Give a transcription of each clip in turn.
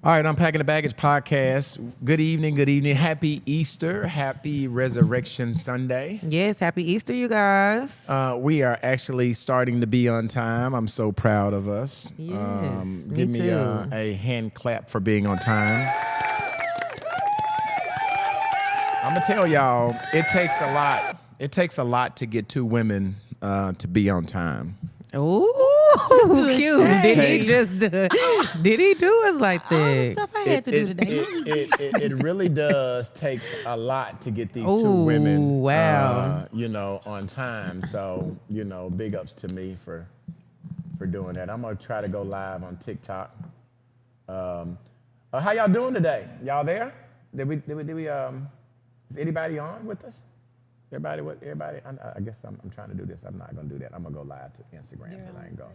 All right, Unpacking the Baggage podcast. Good evening, good evening. Happy Easter, happy Resurrection Sunday. Yes, happy Easter, you guys. We are actually starting to be on time. I'm so proud of us. Yes, me give me too. a hand clap for being on time. I'm gonna tell y'all, it takes a lot. It takes a lot to get two women to be on time. Ooh, cute. Did he do us like All the that? stuff I had to do today. It really does take a lot to get these two women, wow. On time. So, big ups to me for doing that. I'm gonna try to go live on TikTok. How y'all doing today? Y'all there? Did we? Is anybody on with us? Everybody. I guess I'm trying to do this. I'm not gonna do that. I'm gonna go live to Instagram, but I ain't go.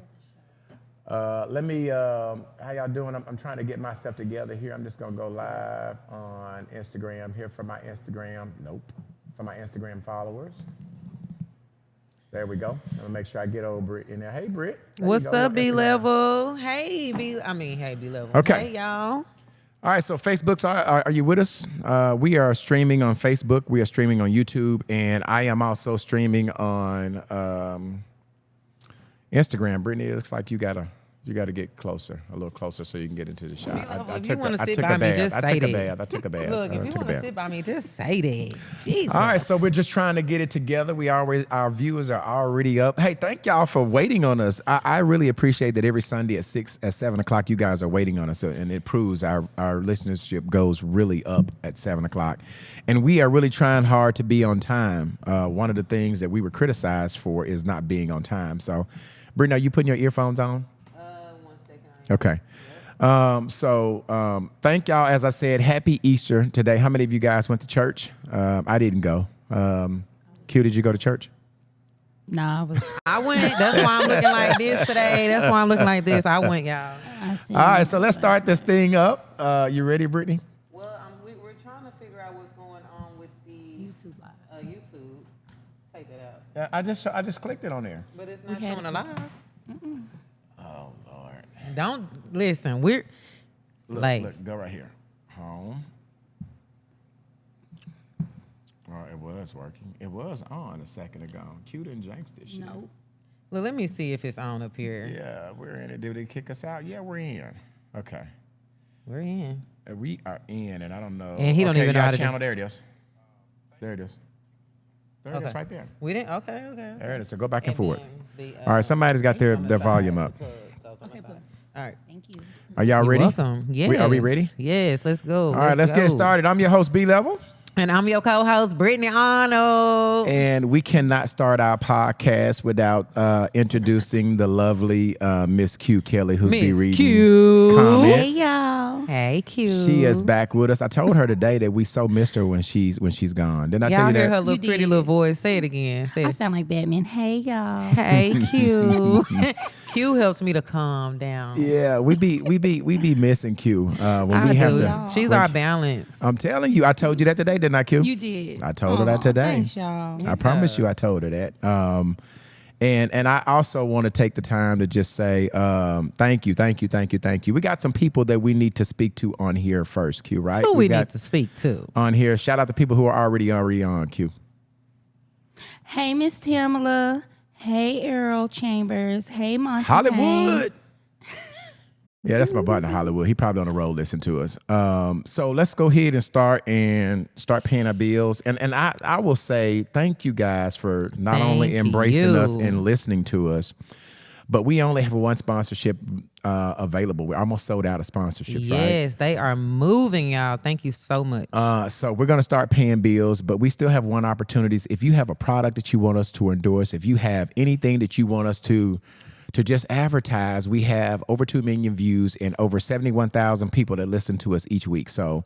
How y'all doing? I'm trying to get myself together here. I'm just gonna go live on Instagram here for my Instagram. For my Instagram followers. There we go. I'm gonna make sure I get old Brit in there. Hey, Brit. What's up, B Level? Hey, B Level. Okay. Hey, y'all. All right, so Facebook's, are you with us? We are streaming on Facebook. We are streaming on YouTube, and I am also streaming on Instagram. Brittany, it looks like you gotta get closer, a little closer, so you can get into the shot. If you want to sit by me, just say that. I took a bath. Look, if you want to sit by me, just say that. Jesus. All right, so we're just trying to get it together. Our viewers are already up. Hey, thank y'all for waiting on us. I really appreciate that every Sunday at 7 o'clock, you guys are waiting on us, and it proves our listenership goes really up at 7 o'clock. And we are really trying hard to be on time. One of the things that we were criticized for is not being on time. So, Brittany, are you putting your earphones on? 1 second. Okay. Thank y'all. As I said, happy Easter today. How many of you guys went to church? I didn't go. Q, did you go to church? Nah, I went. That's why I'm looking like this today. That's why I'm looking like this. I went, y'all. All right, so let's start this thing up. You ready, Brittany? Well, we're trying to figure out what's going on with the YouTube live. YouTube. Take that out. Yeah, I just clicked it on there. But it's not showing alive. Oh Lord. Don't listen. We're Look, go right here. Home. Oh, it was working. It was on a second ago. Q didn't jinx this shit. Nope. Well, let me see if it's on up here. Yeah, we're in it. Did they kick us out? Yeah, we're in. Okay. We're in. We are in, and I don't know. And he don't even know how to channel. There it is. There it is. There it is, Okay. right there. We didn't. Okay. There it is. So go back and forward. then All right, somebody's got their volume up. Okay, put. All right. Thank you. Are y'all You're ready? welcome. Yes. Are we ready? Yes. Let's go. All right, let's get started. I'm your host, B Level. And I'm your co-host, Brittany Arnold. And we cannot start our podcast without introducing the lovely Miss Q Kelly, who's be Miss reading Q. comments. Hey, y'all. Hey, Q. She is back with us. I told her today that we so missed her when she's gone. Didn't I tell Y'all you hear that? her little You pretty did. little voice. Say it again. Say I it. sound like Batman. Hey, y'all. Hey, Q. Q helps me to calm down. Yeah, we be missing Q when I we have do. to. She's when our she- balance. I'm telling you, I told you that today, didn't I, Q? You did. I told her that today. Thanks, y'all. I promise you I told her that. And I also want to take the time to just say thank you. We got some people that we need to speak to on here first, Q, right? Who we got need to speak to? on here. Shout out to people who are already on, Q. Hey, Miss Tamala. Hey, Errol Chambers. Hey, Monty. Hollywood. Yeah, that's my partner, Hollywood. He probably on the road listening to us. So let's go ahead and start paying our bills. And I will say thank you guys for not only Thank embracing us you. and listening to us, but we only have one sponsorship available. We're almost sold out of sponsorships, right? Yes, they are moving, y'all. Thank you so much. So we're going to start paying bills, but we still have one opportunity. If you have a product that you want us to endorse, if you have anything that you want us to just advertise, we have over 2 million views and over 71,000 people that listen to us each week. So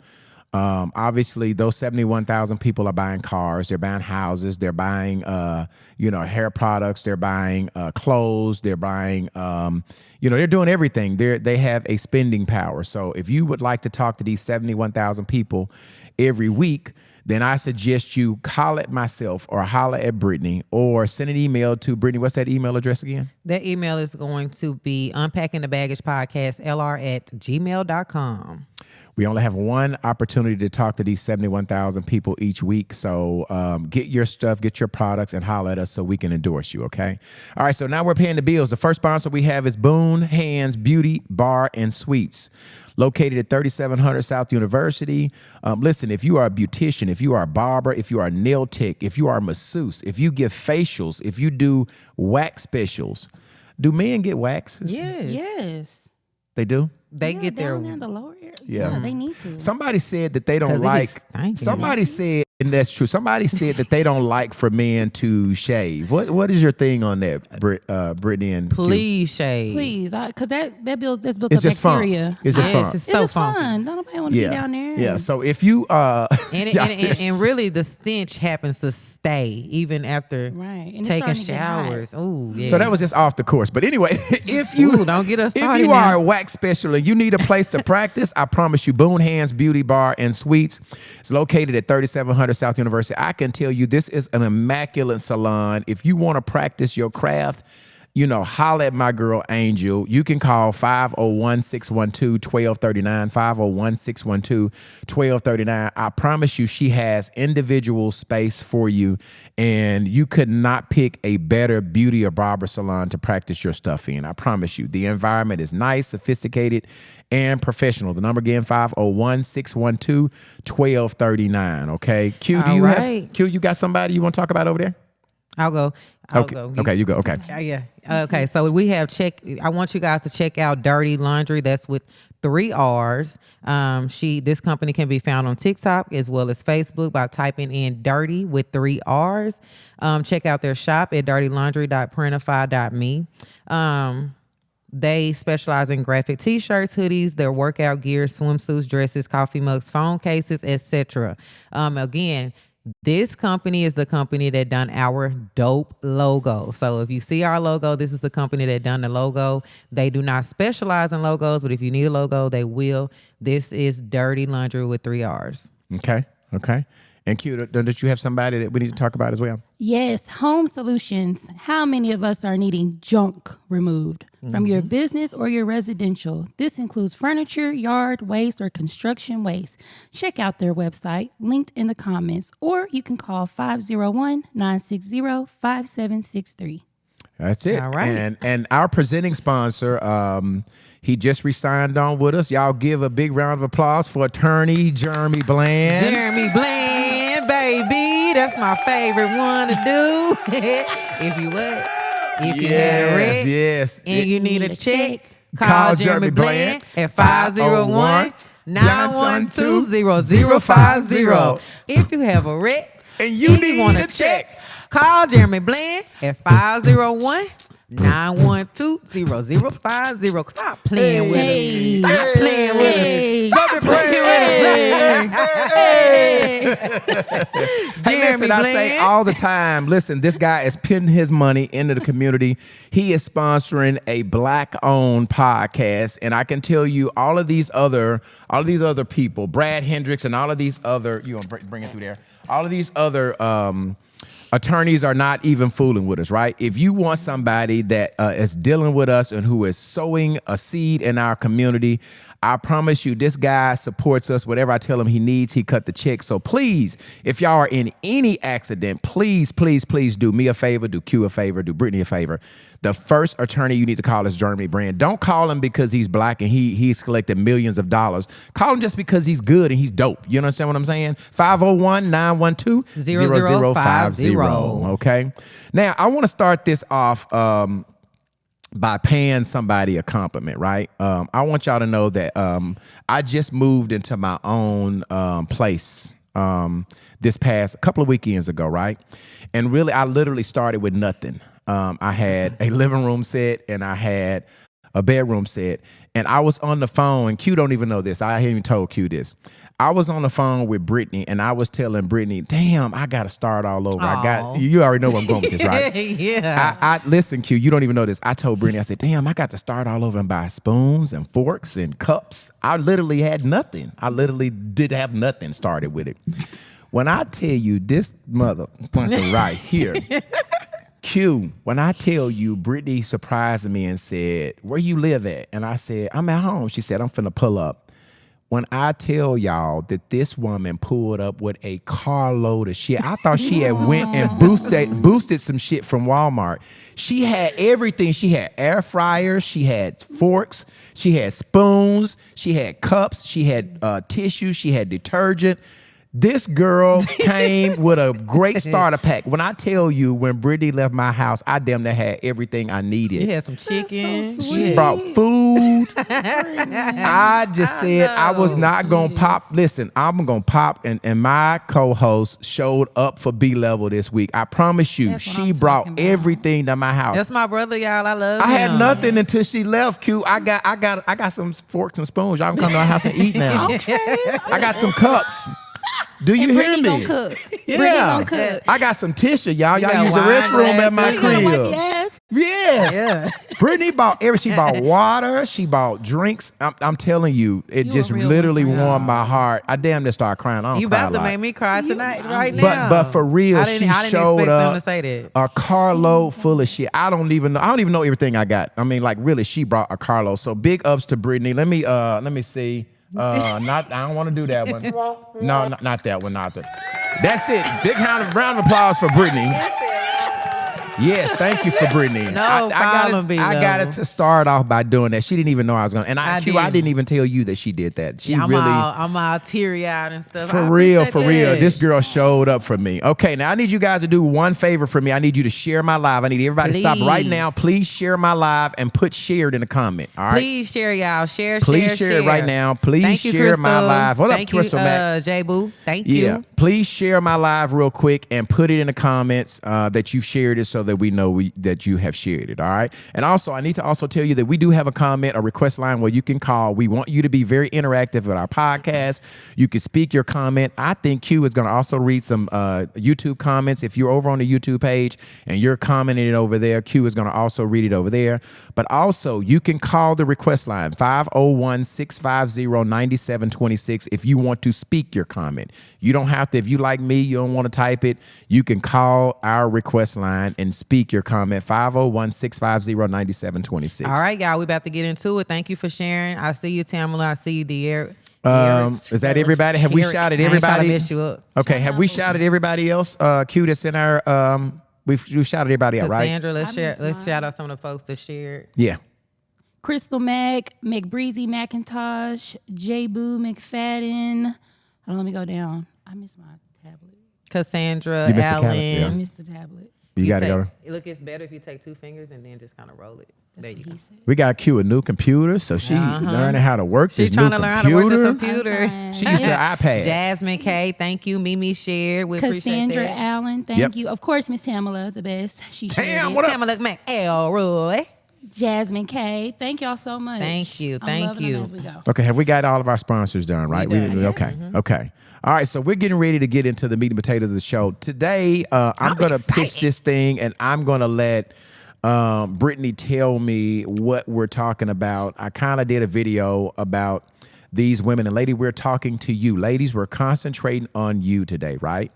Obviously, those 71,000 people are buying cars. They're buying houses. They're buying, hair products. They're buying clothes. They're buying, they're doing everything. They have a spending power. So if you would like to talk to these 71,000 people every week, then I suggest you holler at myself or holler at Britney or send an email to Britney. What's that email address again? That email is going to be Unpacking the Baggage Podcast, LR@gmail.com. We only have one opportunity to talk to these 71,000 people each week. So get your stuff, get your products, and holler at us so we can endorse you, okay? All right, so now we're paying the bills. The first sponsor we have is Boone Hands Beauty Bar and Suites, located at 3700 South University. Listen, if you are a beautician, if you are a barber, if you are a nail tech, if you are a masseuse, if you give facials, if you do wax specials, do men get waxes? Yes. They do? They get their down there in the lower area. Yeah. They need to. Somebody said that they don't 'Cause it be like. stinking. Somebody said, and that's true. Somebody said that they don't like for men to shave. What is your thing on that, Brittany and Q? Please shave. Please, because that's built It's up just fun. bacteria. It's just fun. It's It's so just funky. fun. Don't nobody want to be down there. Yeah. So if you And really, the stench happens to stay even after Right. And it's taking starting to get hot. showers. Ooh, yeah. So that was just off the course. But anyway, if you Ooh, don't get us if started you are now. a wax specialist and you need a place to practice, I promise you, Boone Hands Beauty Bar and Suites. It's located at 3700 South University. I can tell you this is an immaculate salon. If you want to practice your craft, holler at my girl Angel. You can call 501-612-1239, 501-612-1239. I promise you she has individual space for you, and you could not pick a better beauty or barber salon to practice your stuff in. I promise you. The environment is nice, sophisticated, and professional. The number again, 501-612-1239, okay? Q, All right. Q, you got somebody you want to talk about over there? I'll go. Okay. Okay, you go. Okay. Yeah. Okay. So we have I want you guys to check out Dirty Laundry. That's with 3 R's. This company can be found on TikTok as well as Facebook by typing in Dirty with 3 R's. Check out their shop at dirtylaundry.printify.me. They specialize in graphic t-shirts, hoodies, their workout gear, swimsuits, dresses, coffee mugs, phone cases, etc. Again, this company is the company that done our dope logo. So if you see our logo, this is the company that done the logo. They do not specialize in logos, but if you need a logo, they will. This is Dirty Laundry with 3 R's. Okay. And Q, don't you have somebody that we need to talk about as well? Yes, Home Solutions. How many of us are needing junk removed from your business or your residential? This includes furniture, yard waste, or construction waste. Check out their website, linked in the comments, or you can call 501-960-5763. That's it. All right. And our presenting sponsor, he just re-signed on with us. Y'all give a big round of applause for attorney Jeremy Bland. Jeremy Bland, baby. That's my favorite one to do. If you had a wreck Yes. and you need a check, Call call Jeremy Jeremy Bland Bland at 501-912-0050. If you have a wreck And you need want a check, call Jeremy Bland at 501-912-0050. Stop playing with Hey. us. Stop playing with Hey. us. Stop playing with us. Hey, Jeremy listen, I say Bland. all the time, listen, this guy is putting his money into the community. He is sponsoring a Black-owned podcast, and I can tell you all of these other people, Brad Hendricks and all of these other, you want to bring it through there, all of these other attorneys are not even fooling with us, right? If you want somebody that is dealing with us and who is sowing a seed in our community, I promise you, this guy supports us. Whatever I tell him he needs, he cut the check. So please, if y'all are in any accident, please, please, please do me a favor, do Q a favor, do Brittany a favor. The first attorney you need to call is Jeremy Brand. Don't call him because he's black and he's collected millions of dollars. Call him just because he's good and he's dope. You understand what I'm saying? 501-912-0050. Okay. Now, I want to start this off by paying somebody a compliment, right? I want y'all to know that I just moved into my own place this past couple of weekends ago, right? And really, I literally started with nothing. I had a living room set and I had a bedroom set. And I was on the phone, and Q don't even know this. I haven't even told Q this. I was on the phone with Britney, and I was telling Britney, "Damn, I got to start all over. I got Aw. you already know where I'm going with this, right?" Yeah. I listen, Q. You don't even know this. I told Britney, I said, "Damn, I got to start all over and buy spoons and forks and cups. I literally had nothing. I literally did have nothing started with it." When I tell you this motherfucker right here, Q, when I tell you, Brittany surprised me and said, "Where you live at?" And I said, "I'm at home." She said, "I'm finna pull up." When I tell y'all that this woman pulled up with a carload of shit, I thought she had went and boosted some shit from Walmart. She had everything. She had air fryers, she had forks, she had spoons, she had cups, she had tissue, she had detergent. This girl came with a great starter pack. When I tell you, when Brittany left my house, I damn near had everything I needed. You had some chicken. so She sweet. brought food. I just said I was not going to pop. Listen, I'm going to pop. And my co-host showed up for B Level this week. I promise you, That's what she I'm brought talking about. everything to my house. That's my brother, y'all. I love I him. had nothing until she left, Q. I got some forks and spoons. Y'all can come to my house and eat now. I got some cups. Do you And hear Brittany me? gonna cook. Yeah. Brittany gonna cook. I got some tissue, y'all. You Y'all got use the wine restroom at my glasses. You gotta crib. yes. Yes. Yeah. Brittany she bought water, she bought drinks. I'm telling you, it You a just real literally one. warmed my heart. I damn near started crying. I don't You cry a about to lot. make me cry tonight, right But now. but for real, I didn't she showed expect up them to say that. a carload full of shit. I don't even know everything I got. I mean, like really, she brought a carload. So big ups to Brittany. Let me see. I don't want to do that one. No, not that one. Not that. That's it. Big round of applause for Brittany. Yes, thank you for Brittany. No I problem, B got Level. it to start off by doing that. She didn't even know I was going to. And I didn't. didn't even tell you that she did that. She I'm really. all teary-eyed and stuff. For I real, appreciate that. this girl showed up for me. Okay, now I need you guys to do one favor for me. I need you to share my live. I need everybody to stop right Please. now. Please share my live and put shared in the comment. All right. Please share, y'all. Share, Please share it right now. Please Thank you, share my Crystal. live. What up, Thank Crystal you, Mac? J-Boo. Thank Yeah, you. please share my live real quick and put it in the comments that you've shared it so that we know that you have shared it, all right? And also, I need to also tell you that we do have a request line where you can call. We want you to be very interactive with our podcast. You can speak your comment. I think Q is going to also read some YouTube comments. If you're over on the YouTube page and you're commenting it over there, Q is going to also read it over there. But also, you can call the request line, 501-650-9726, if you want to speak your comment. You don't have to, if you like me, you don't want to type it, you can call our request line and speak your comment, 501-650-9726. All right, y'all. We about to get into it. Thank you for sharing. I see you, Tamala. I see you, Dear. Is that everybody? Have we shouted everybody? I ain't trying to mess you up. Okay, have we shouted everybody else? Q that's in our, we've shouted everybody out, right? Cassandra, let's I share. missed Let's mine. shout out some of the folks that shared. Yeah. Crystal Mac, McBreezy McIntosh, J Boo McFadden. Hold on, let me go down. I missed my tablet. Cassandra, You missed the Allen. tablet, yeah. I missed the tablet. You got to go. Look, it's better if you take two fingers and then just kind of roll it. There That's you what go. he said. We got Q a new computer, so she learning how to work She's this new trying to learn how to work the computer. I'm trying. She used an iPad. Jasmine K, thank you. Mimi shared. We appreciate Cassandra that. Allen, thank Yep. you. Of course, Miss Tamala, the best. She shared Damn, it. what up? Tamala Mac Elroy. Jasmine K, thank y'all so much. Thank you, I'm thank loving you. them as we go. Okay, have we got all of our sponsors done, right? We done, yes. Okay, okay. All right, so we're getting ready to get into the meat and potatoes of the show. Today, I'm going to pitch this thing, and I'm going to let Brittany tell me what we're talking about. I kind of did a video about these women, and lady, we're talking to you. Ladies, we're concentrating on you today, right?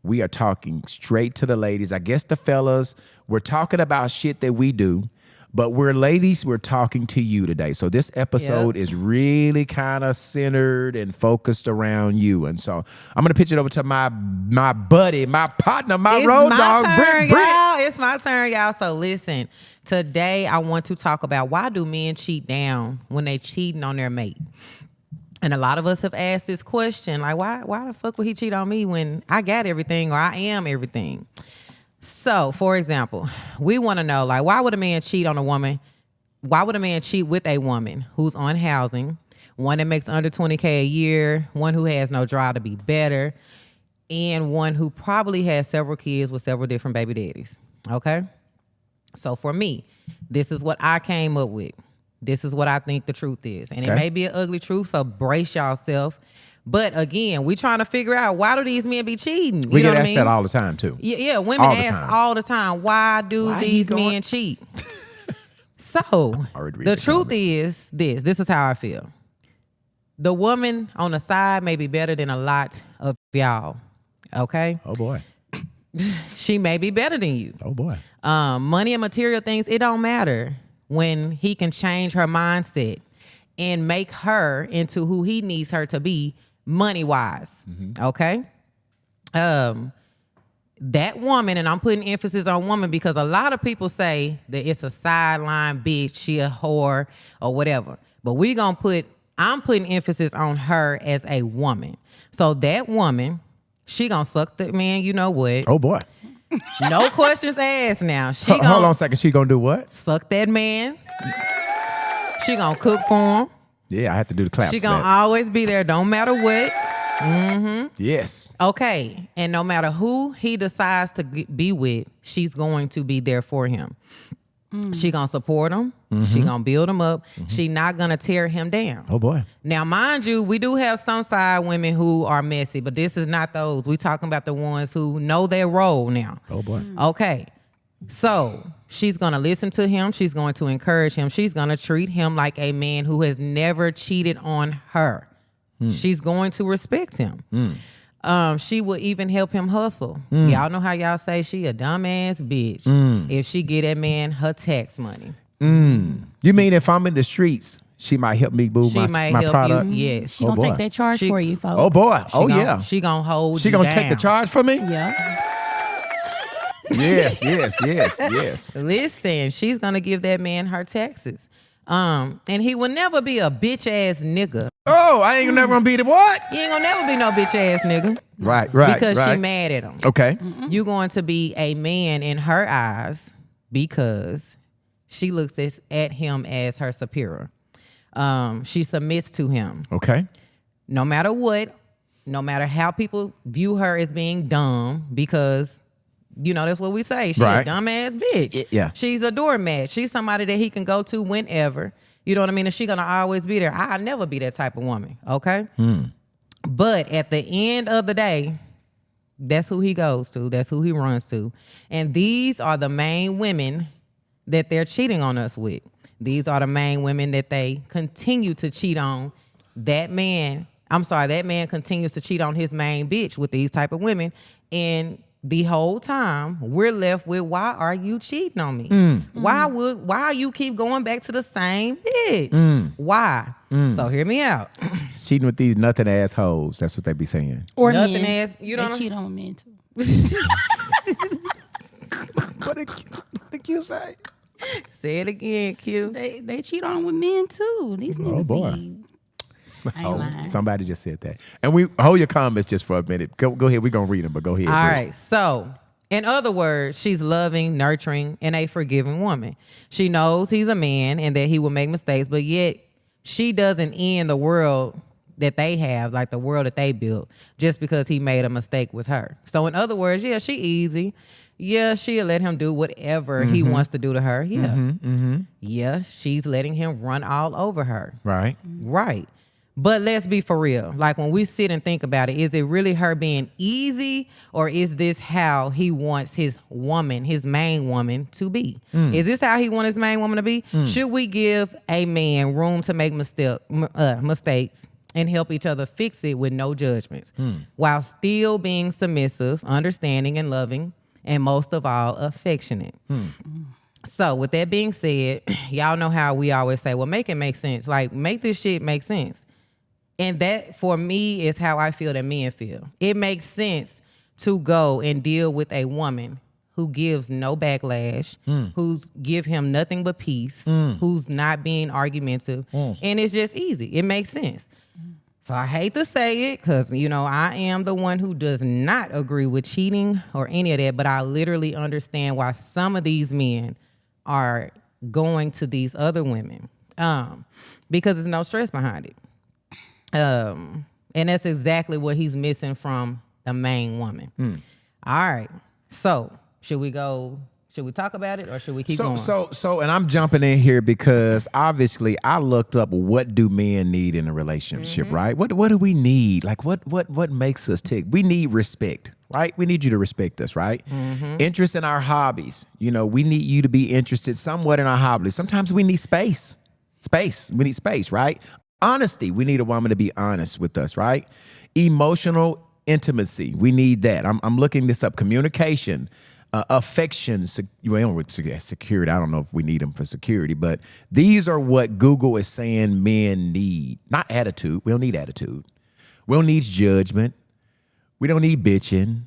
We are talking straight to the ladies. I guess the fellas, we're talking about shit that we do. But we're talking to you today. So this episode is really kind of centered and focused around you. And so I'm going to pitch it over to my buddy, my partner, my road dog, Britt. Y'all. It's my turn, y'all. So listen, today I want to talk about why do men cheat down when they cheating on their mate? And a lot of us have asked this question, like, why the fuck would he cheat on me when I got everything or I am everything? So, for example, we want to know, like, why would a man cheat on a woman? Why would a man cheat with a woman who's on housing, one that makes under $20K a year, one who has no drive to be better, and one who probably has several kids with several different baby daddies? Okay? So for me, this is what I came up with. This is what I think the truth is. And it Okay. may be an ugly truth, so brace yourself. But again, we trying to figure out, why do these men be cheating? You We know get what I asked mean? that all the time too. Yeah, women All the ask time. all the time, why do Why he these going- men cheat? So Already read the the truth comment. is this. This is how I feel. The woman on the side may be better than a lot of y'all. Okay? Oh boy. She may be better than you. Oh boy. Money and material things, it don't matter when he can change her mindset and make her into who he needs her to be money-wise. Okay? That woman, and I'm putting emphasis on woman because a lot of people say that it's a sideline bitch, she a whore or whatever. But I'm putting emphasis on her as a woman. So that woman, she gonna suck the man, you know what? Oh boy. No questions asked now. She Hold on gonna a second. She gonna do what? suck that man. She gonna cook for him. Yeah, I have to do the claps. She for gonna that. always be there, don't matter what. Yes. Okay, and no matter who he decides to be with, she's going to be there for him. She gonna support him. She gonna build him up. She not gonna tear him down. Oh boy. Now, mind you, we do have some side women who are messy, but this is not those. We talking about the ones who know their role now. Oh boy. Okay, so she's gonna listen to him. She's going to encourage him. She's gonna treat him like a man who has never cheated on her. She's going to respect him. She will even help him hustle. Y'all know how y'all say she a dumbass bitch if she get that man her tax money. You mean if I'm in the streets, she might help me move She my might help product? you. Yes. She Oh, gonna boy. take that charge She- for you, folks. Oh boy. She Oh gon- yeah. She gonna hold She you gonna down. take the charge for me? Yeah. Yes, yes, yes, yes. Listen, she's gonna give that man her taxes. And he will never be a bitch ass nigga. Oh, I ain't never gonna be the what? He ain't gonna never be no bitch ass nigga. Right. Because right. she mad at him. Okay. You're going to be a man in her eyes because she looks at him as her superior. She submits to him. Okay. No matter what, no matter how people view her as being dumb, because that's what we say. She's Right. a dumbass bitch. Yeah. She's a doormat. She's somebody that he can go to whenever. You know what I mean? And she's gonna always be there. I'll never be that type of woman. Okay. But at the end of the day, that's who he goes to. That's who he runs to. And these are the main women that they're cheating on us with. These are the main women that they continue to cheat on. That man continues to cheat on his main bitch with these type of women. And the whole time we're left with, why are you cheating on me? Why you keep going back to the same bitch? Why? So hear me out. Cheating with these nothing assholes. That's what they be saying. Or Nothing men. ass- you know they what cheat on men too. What did you say? Say it again, Q. They cheat on with men too. These niggas boy. be. I ain't lying. Somebody just said that. And we hold your comments just for a minute. Go ahead. We're gonna read them, but go ahead. All Go ahead. right. So, in other words, she's loving, nurturing, and a forgiving woman. She knows he's a man and that he will make mistakes, but yet she doesn't end the world that they have, like the world that they built, just because he made a mistake with her. So, in other words, yeah, she easy. Yeah, she'll let him do whatever he wants to do to her. Yeah. Yeah, she's letting him run all over her. Right. Right. But let's be for real. Like when we sit and think about it, is it really her being easy, or is this how he wants his woman, his main woman, to be? Is this how he wants his main woman to be? Should we give a man room to make mistakes and help each other fix it with no judgments while still being submissive, understanding, and loving, and most of all, affectionate? So with that being said, y'all know how we always say, well, make it make sense. Like, make this shit make sense. And that, for me, is how I feel that men feel. It makes sense to go and deal with a woman who gives no backlash, who's give him nothing but peace, who's not being argumentative, and it's just easy. It makes sense. So I hate to say it because, I am the one who does not agree with cheating or any of that, but I literally understand why some of these men are going to these other women because there's no stress behind it. And that's exactly what he's missing from the main woman. All right. So should we go Should we talk about it or should we keep going? So, and I'm jumping in here because obviously I looked up what do men need in a relationship, right? What do we need? Like what makes us tick? We need respect, right? We need you to respect us, right? Interest in our hobbies. You know, we need you to be interested somewhat in our hobbies. Sometimes we need space. We need space, right? Honesty. We need a woman to be honest with us, right? Emotional intimacy. We need that. I'm looking this up. Communication. Affection, security. I don't know if we need them for security, but these are what Google is saying men need. Not attitude. We don't need attitude. We don't need judgment. We don't need bitching.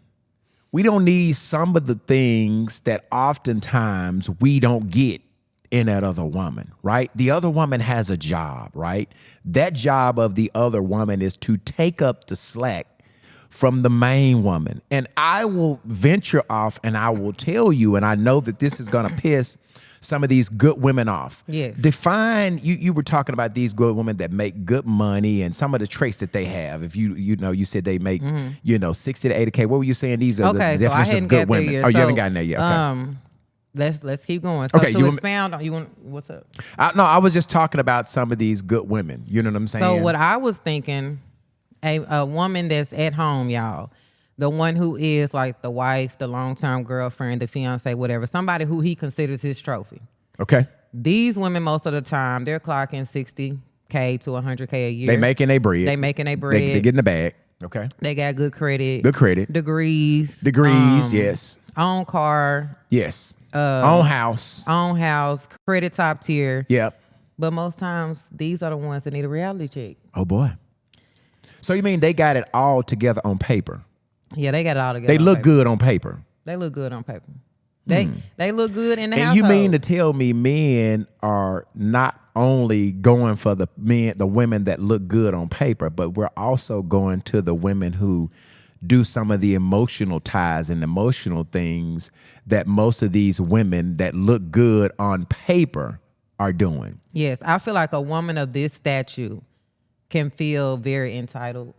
We don't need some of the things that oftentimes we don't get in that other woman, right? The other woman has a job, right? That job of the other woman is to take up the slack from the main woman. And I will venture off and I will tell you, and I know that this is going to piss some of these good women off. Yes. Define, you were talking about these good women that make good money and some of the traits that they have. If you said they make, 60 to 80K. What were you saying? These are the definitions of good women. Yet. Oh, you haven't gotten there yet. Okay. Let's keep going. So okay, to expound on, what's up? I was just talking about some of these good women. You know what I'm saying? So what I was thinking, a woman that's at home, y'all, the one who is like the wife, the long-term girlfriend, the fiance, whatever, somebody who he considers his trophy. Okay. These women, most of the time, they're clocking $60K to $100K a year. They making their bread. They getting the bag. Okay. They got good credit. Degrees, yes. Own car. Yes. Own house. Credit top tier. Yep. But most times, these are the ones that need a reality check. Oh, boy. So you mean they got it all together on paper? Yeah, they got it all together. They look good on paper. They look good on paper. They look good in the and household. You mean to tell me men are not only going for the women that look good on paper, but we're also going to the women who do some of the emotional ties and emotional things that most of these women that look good on paper are doing. Yes, I feel like a woman of this stature can feel very entitled,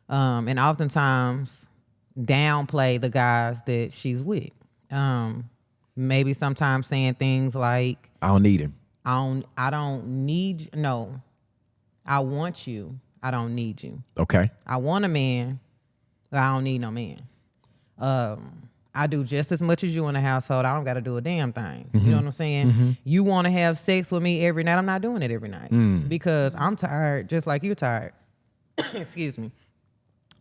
and oftentimes downplay the guys that she's with. Maybe sometimes saying things like, I don't need him. I don't need, no, I want you. I don't need you. Okay. I want a man, but I don't need no man. I do just as much as you in the household. I don't got to do a damn thing. You know what I'm saying? You want to have sex with me every night. I'm not doing it every night because I'm tired, just like you're tired. Excuse me.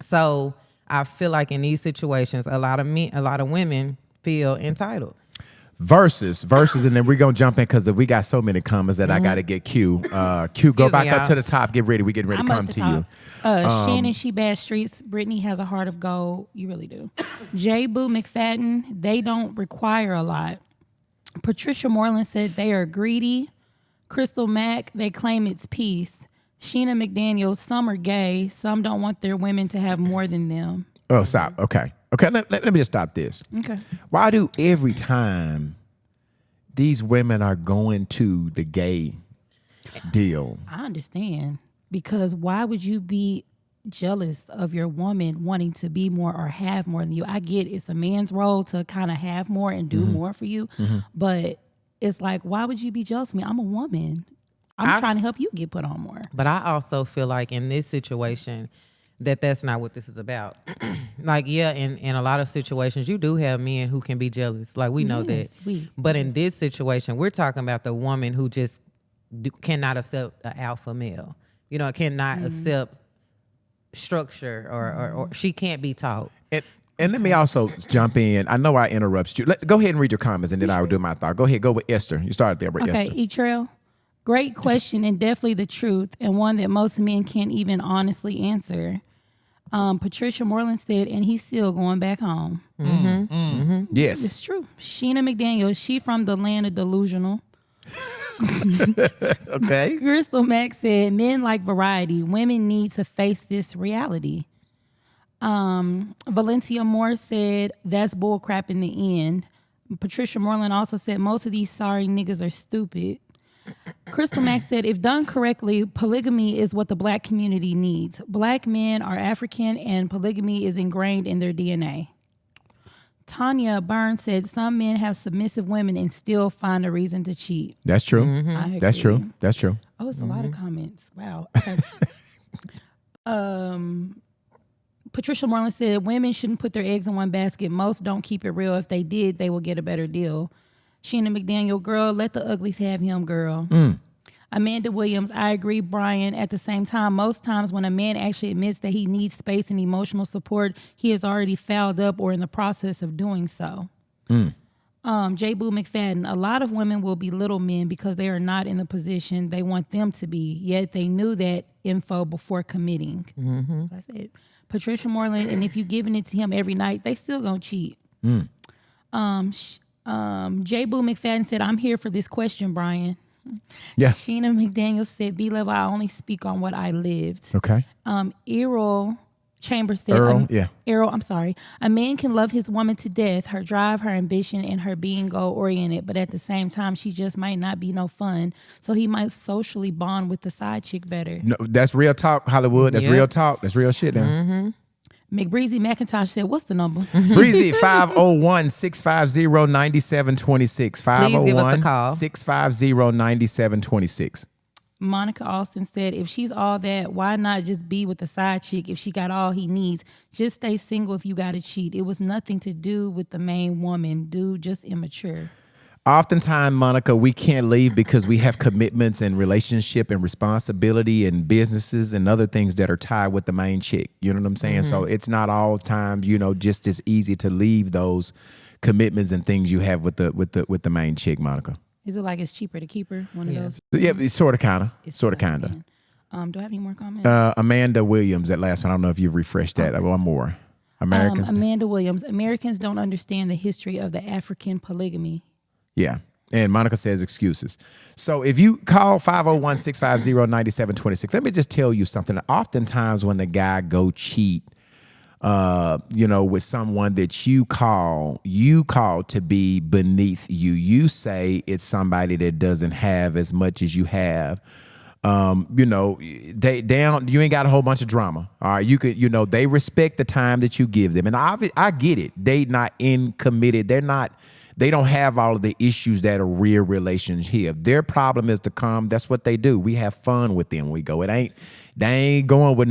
So I feel like in these situations, a lot of women feel entitled. Versus, and then we're going to jump in because we got so many comments that I got to get Q. Q, go back up to the top. Get ready. We getting ready to come to you. Shannon, she bad streets. Brittany has a heart of gold. You really do. J. Boo McFadden, they don't require a lot. Patricia Moreland said they are greedy. Crystal Mack, they claim it's peace. Sheena McDaniel, some are gay. Some don't want their women to have more than them. Oh, stop. Okay, let me just stop this. Okay. Why do every time these women are going to the gay deal? I understand. Because why would you be jealous of your woman wanting to be more or have more than you? I get it's a man's role to kind of have more and do more for you. But it's like, why would you be jealous of me? I'm a woman. I'm trying to help you get put on more. But I also feel like in this situation that's not what this is about. Like, yeah, in a lot of situations, you do have men who can be jealous. Like, we know that. But in this situation, we're talking about the woman who just cannot accept an alpha male. You know, cannot accept structure or she can't be taught. And let me also jump in. I know I interrupt you. Go ahead and read your comments, and then I will do my thought. Go ahead. Go with Esther. You started there with Esther. Okay, E-Trail. Great question and definitely the truth, and one that most men can't even honestly answer. Patricia Moreland said, and he's still going back home. Yes. It's true. Sheena McDaniel, she from the land of delusional. Okay. Crystal Mack said, men like variety. Women need to face this reality. Valencia Moore said, that's bullcrap in the end. Patricia Moreland also said, most of these sorry niggas are stupid. Crystal Mack said, if done correctly, polygamy is what the black community needs. Black men are African and polygamy is ingrained in their DNA. Tanya Burns said some men have submissive women and still find a reason to cheat. That's true. I agree. That's true. That's true. Oh, it's a lot of comments. Wow. Okay. Patricia Moreland said women shouldn't put their eggs in one basket. Most don't keep it real. If they did, they will get a better deal. Sheena McDaniel, girl, let the uglies have him, girl. Amanda Williams, I agree, Brian. At the same time, most times when a man actually admits that he needs space and emotional support, he is already fouled up or in the process of doing so. J. Boo McFadden, a lot of women will belittle men because they are not in the position they want them to be, yet they knew that info before committing. That's what I said. Patricia Moreland, and if you're giving it to him every night, they still gonna cheat. J. Boo McFadden said, I'm here for this question, Brian. Yeah. Sheena McDaniel said, B Level, I only speak on what I lived. Okay. Errol Chambers said, Errol, I'm sorry. A man can love his woman to death, her drive, her ambition, and her being goal-oriented, but at the same time, she just might not be no fun. So he might socially bond with the side chick better. No, that's real talk, Hollywood. That's real talk. That's real shit now. McBreezy McIntosh said, what's the number? Breezy, 501-650-9726. Please give us a call. 501-650-9726. Monica Austin said, if she's all that, why not just be with the side chick if she got all he needs? Just stay single if you got to cheat. It was nothing to do with the main woman. Dude, just immature. Oftentimes, Monica, we can't leave because we have commitments and relationship and responsibility and businesses and other things that are tied with the main chick. You know what I'm saying? So it's not all times, just as easy to leave those commitments and things you have with the main chick, Monica. Is it like it's cheaper to keep her? One of those? Yeah, it's sort of, kind of. Do I have any more comments? Amanda Williams, that last one. I don't know if you've refreshed that. One more. Americans. Amanda Williams. Americans don't understand the history of the African polygamy. Yeah. And Monica says excuses. So if you call 501-650-9726, let me just tell you something. Oftentimes when the guy go cheat, with someone that you call to be beneath you. You say it's somebody that doesn't have as much as you have. You ain't got a whole bunch of drama. All right. You could, they respect the time that you give them. And I get it. They not committed. They don't have all of the issues that a real relationship. Their problem is to come. That's what they do. We have fun with them. We go. They ain't going with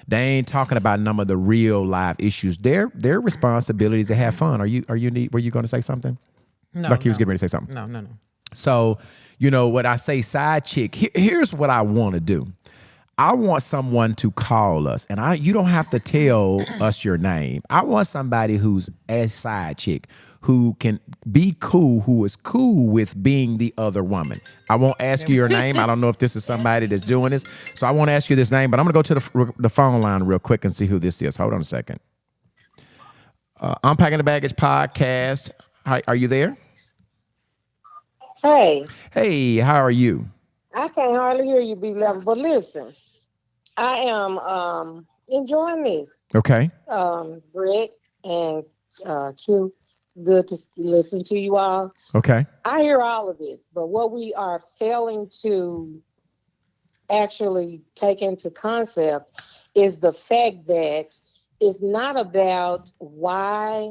they ain't talking about none of the real life issues. Their responsibility is to have fun. Were you going to say something? No. Like you was getting ready to say something. No. So, what I say, side chick, here's what I want to do. I want someone to call us, and you don't have to tell us your name. I want somebody who's a side chick, who can be cool, who is cool with being the other woman. I won't ask you your name. I don't know if this is somebody that's doing this. So I won't ask you this name, but I'm going to go to the phone line real quick and see who this is. Hold on a second. Unpacking the Baggage podcast. Hi, are you there? Hey. Hey, how are you? I can't hardly hear you, B Level, but listen, I am enjoying this. Okay. Britt and Q, good to listen to you all. Okay. I hear all of this, but what we are failing to actually take into concept is the fact that it's not about why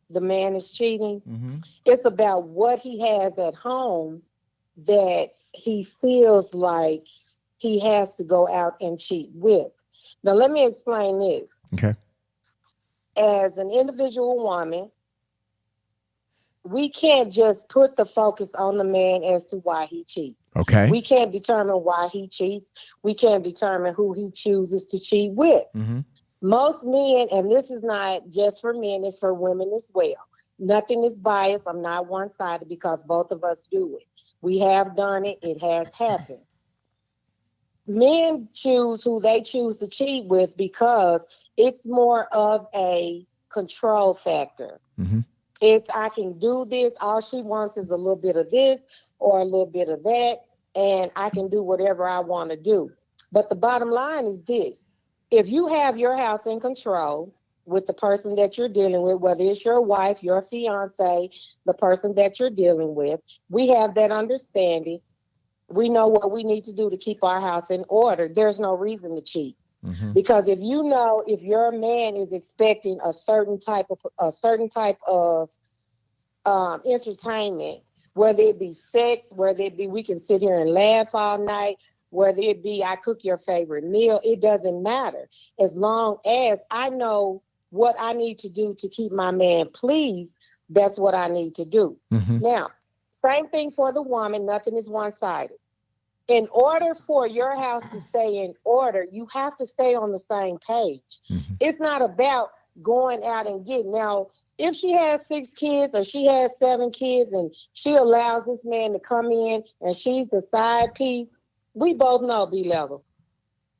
the man is cheating. Mm-hmm. It's about what he has at home that he feels like he has to go out and cheat with. Now, let me explain this. Okay. As an individual woman, we can't just put the focus on the man as to why he cheats. Okay. We can't determine why he cheats. We can't determine who he chooses to cheat with. Mm-hmm. Most men, and this is not just for men, it's for women as well. Nothing is biased. I'm not one-sided because both of us do it. We have done it. It has happened. Men choose who they choose to cheat with because it's more of a control factor. Mm-hmm. It's, I can do this. All she wants is a little bit of this or a little bit of that, and I can do whatever I want to do. But the bottom line is this. If you have your house in control with the person that you're dealing with, whether it's your wife, your fiance, the person that you're dealing with, we have that understanding. We know what we need to do to keep our house in order. There's no reason to cheat. Because if you know, if your man is expecting a certain type of entertainment, whether it be sex, whether it be we can sit here and laugh all night, whether it be I cook your favorite meal, it doesn't matter. As long as I know what I need to do to keep my man pleased, that's what I need to do. Now, same thing for the woman, nothing is one-sided. In order for your house to stay in order, you have to stay on the same page. It's not about going out and getting. Now, if she has 6 kids or she has 7 kids and she allows this man to come in and she's the side piece, we both know B Level.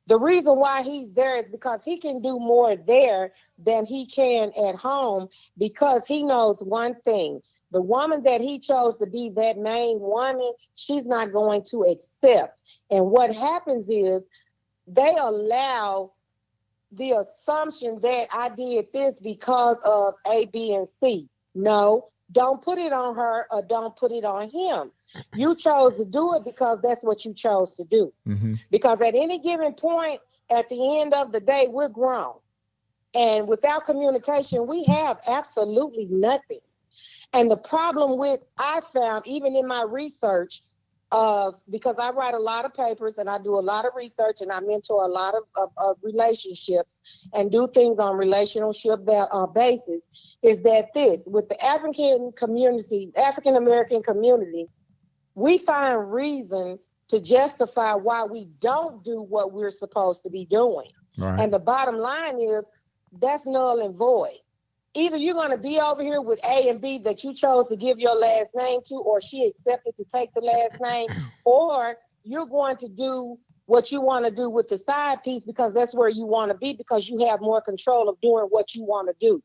The reason why he's there is because he can do more there than he can at home, because he knows one thing. The woman that he chose to be that main woman, she's not going to accept. And what happens is they allow the assumption that I did this because of A, B, and C. No, don't put it on her or don't put it on him. You chose to do it because that's what you chose to do. Because at any given point, at the end of the day, we're grown. And without communication, we have absolutely nothing. And the problem with, I found, even in my research, because I write a lot of papers and I do a lot of research and I mentor a lot of relationships and do things on relationship basis, is that with the African American community, we find reason to justify why we don't do what we're supposed to be doing. Right. And the bottom line is that's null and void. Either you're going to be over here with A and B that you chose to give your last name to, or she accepted to take the last name, or you're going to do what you want to do with the side piece because that's where you want to be, because you have more control of doing what you want to do.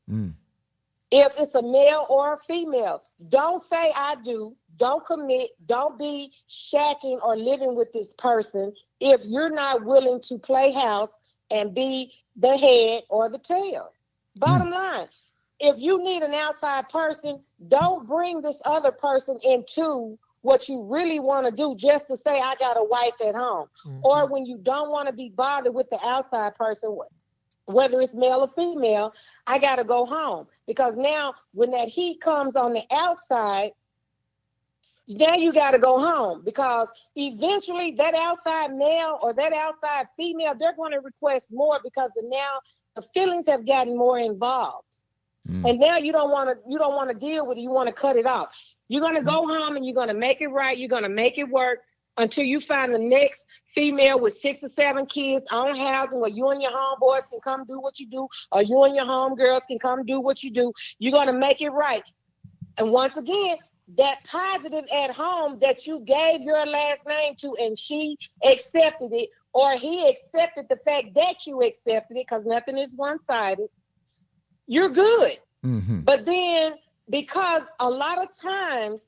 If it's a male or a female, don't say I do. Don't commit. Don't be shacking or living with this person if you're not willing to play house and be the head or the tail. Bottom line. If you need an outside person, don't bring this other person into what you really want to do just to say, I got a wife at home. Or when you don't want to be bothered with the outside person, whether it's male or female, I got to go home. Because now when that heat comes on the outside, then you got to go home, because eventually that outside male or that outside female, they're going to request more because now the feelings have gotten more involved. And now you don't want to deal with it. You want to cut it off. You're going to go home and you're going to make it right. You're going to make it work until you find the next female with 6 or 7 kids, own housing, where you and your homeboys can come do what you do, or you and your homegirls can come do what you do. You're going to make it right. And once again, that positive at home that you gave your last name to and she accepted it, or he accepted the fact that you accepted it, because nothing is one-sided, you're good. But then, because a lot of times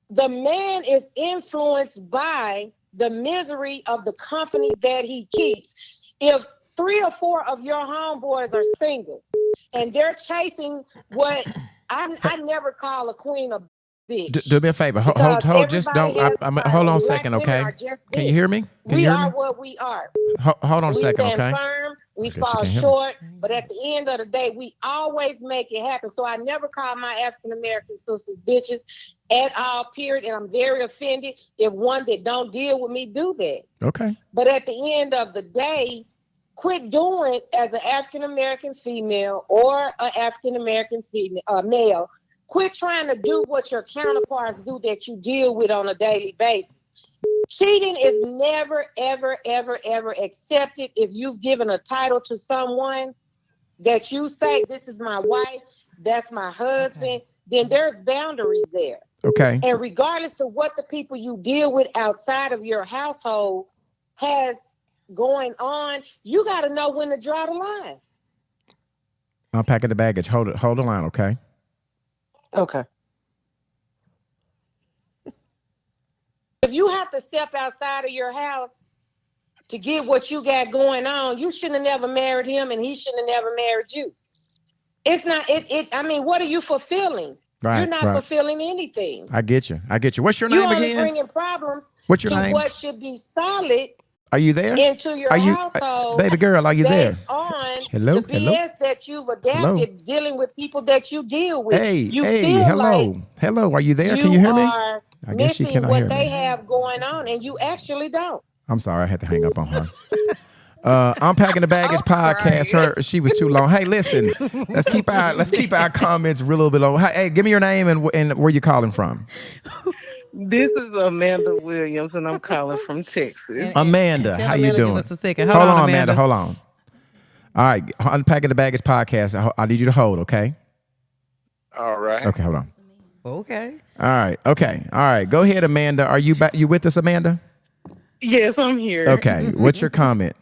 the man is influenced by the misery of the company that he keeps. If 3 or 4 of your homeboys are single and they're chasing what I never call a queen a bitch. Do me a favor. Hold. Just don't. Hold on a second, okay? Can you hear me? Can you hear me? We are what we are. Hold on a second, we stand okay? firm. We fall short, but at the end of the day, we always make it happen. So I never call my African American sisters bitches at all, period. And I'm very offended if one that don't deal with me do that. Okay. But at the end of the day, quit doing as an African American female or an African American male. Quit trying to do what your counterparts do that you deal with on a daily basis. Cheating is never, ever, ever, ever accepted. If you've given a title to someone that you say, this is my wife, that's my husband, then there's boundaries there. Okay. And regardless of what the people you deal with outside of your household has going on, you got to know when to draw the line. Unpacking the baggage. Hold the line, okay? Okay. If you have to step outside of your house to get what you got going on, you shouldn't have never married him and he shouldn't have never married you. It's not, I mean, what are you fulfilling? Right, You're not fulfilling anything. I get you. What's your name again? You're only bringing problems What's your to name? what should be solid. Are you there? into your Are you, household baby girl? Are you there? based on Hello, the hello, BS that you've hello. adapted dealing with people that you deal with. Hey, You hey, feel like hello, hello. Are you there? Can you you hear me? are I guess she missing cannot what hear they me. have going on, and you actually don't. I'm sorry, I had to hang up on her. Unpacking the Baggage I'm podcast. crying. She was too long. Hey, listen, let's keep our comments a little bit long. Hey, give me your name and where you calling from. This is Amanda Williams, and I'm calling from Texas. Amanda, Tell how you Amanda, give doing? us a second. Hold Hold on, on, Amanda. Amanda. Hold on. All right, Unpacking the Baggage podcast. I need you to hold, okay? All right. Okay, hold on. Okay. All right, okay, all right. Go ahead, Amanda. Are you back? You with us, Amanda? Yes, I'm here. Okay. What's your comment?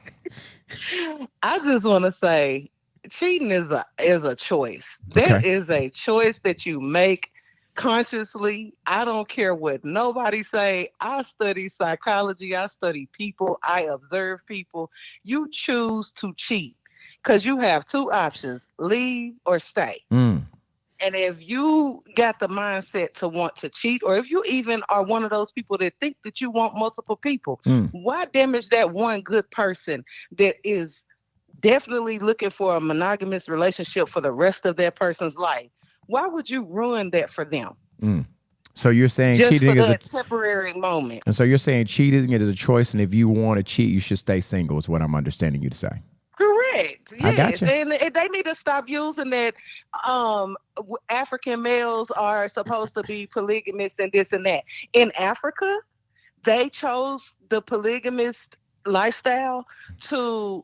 I just want to say, cheating is a choice. Okay. That is a choice that you make consciously. I don't care what nobody say. I study psychology. I study people. I observe people. You choose to cheat because you have two options: leave or stay. Mm, And if you got the mindset to want to cheat, or if you even are one of those people that think that you want multiple people, mm. why damage that one good person that is definitely looking for a monogamous relationship for the rest of that person's life? Why would you ruin that for them So you're saying just for cheating is a that temporary moment? and so you're saying cheating is a choice, and if you want to cheat, you should stay single. Is what I'm understanding you to say. Correct. I got Yes, you. and they need to stop using that. African males are supposed to be polygamous and this and that. In Africa, they chose the polygamist lifestyle to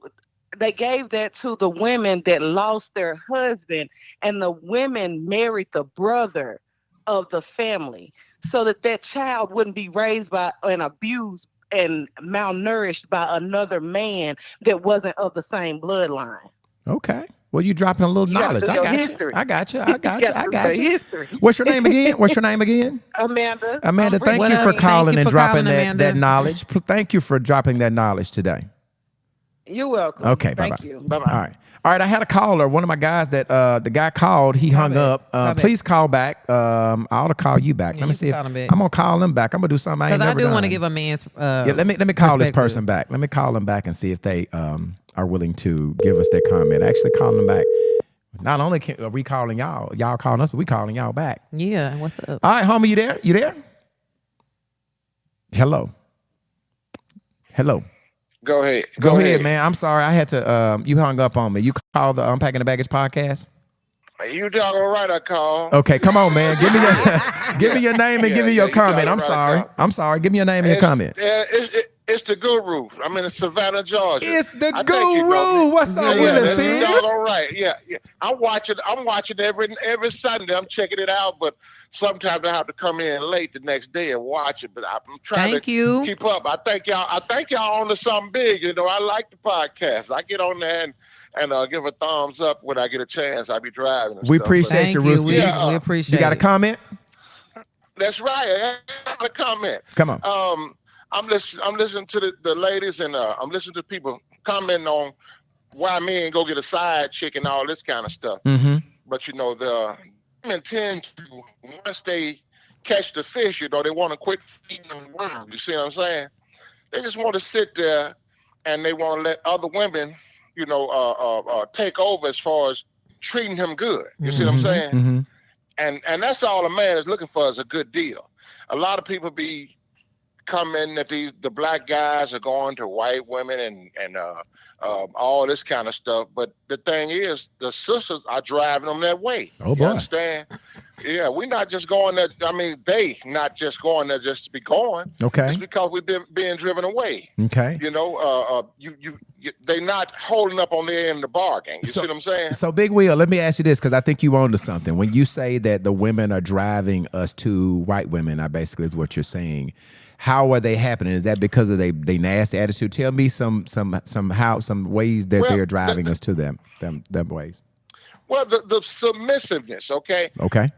they gave that to the women that lost their husband, and the women married the brother of the family so that that child wouldn't be raised by and abused and malnourished by another man that wasn't of the same bloodline. Okay. Well, you dropping a little You got to knowledge. do I your got you. history. I got you. You I got you. got I to do got your you. history. What's your name again? What's your name again? Amanda. Amanda, thank Brittany you for B. calling you and for dropping calling, that Amanda. knowledge. Thank you for dropping that knowledge today. You're welcome. Okay, bye bye. Thank you. Bye bye. All right. All right, I had a caller. One of my guys that the guy called, he hung back. up. Call back. Please call back. I ought to call you back. Yeah, Let me you see can if call him back. I'm gonna call him back. I'm gonna do something I ain't Because I never do done. want to give a man's. Yeah, let me call this perspective. person back. Let me call them back and see if they are willing to give us their comment. Actually, calling them back. Not only are we calling y'all calling us, but we calling y'all back. Yeah, what's up? All right, homie, you there? You there? Hello. Hello. Go ahead. Go ahead, man. I'm sorry. I had to. You hung up on me. You called the Unpacking the Baggage podcast. You doggone right I call. Okay, come on, man. Give me your give me your name and give me your you comment. doggone I'm right I sorry. call. I'm sorry. Give me your name and your comment. It's the guru. I'm in Savannah, Georgia. It's the I think you know guru. me. What's up Yeah, with it, that's Fizz? doggone right. Yeah. I'm watching every Sunday. I'm checking it out, but sometimes I have to come in late the next day and watch it. But I'm trying Thank to you. keep up. I think y'all on to something big. You know, I like the podcast. I get on there and give a thumbs up when I get a chance. I be driving. And We stuff, appreciate Thank you, you. Ruski. We appreciate You got a it. comment? That's right. I got a comment. Come on. I'm listening to the ladies, and I'm listening to people commenting on why men go get a side chick and all this kind of stuff. Mm-hmm. But you know, the women tend to, once they catch the fish, you know, they want to quit feeding them worms. You see what I'm saying? They just want to sit there and they want to let other women, you know, take over as far as treating him good. You see what I'm saying? Mm-hmm. And that's all a man is looking for is a good deal. A lot of people be commenting that the black guys are going to white women and all this kind of stuff. But the thing is, the sisters are driving them that way. Oh, You boy. understand? Yeah, we're not just going there. I mean, they not just going there just to be going. Okay. It's because we've been being driven away. Okay. You know, they not holding up on their end of the bargain. You see what I'm saying? So, Big Wheel, let me ask you this, because I think you own to something. When you say that the women are driving us to white women, I basically is what you're saying. How are they happening? Is that because of they nasty attitude? Tell me some ways that Well, they're driving us to them ways. Well, the submissiveness, okay? Okay.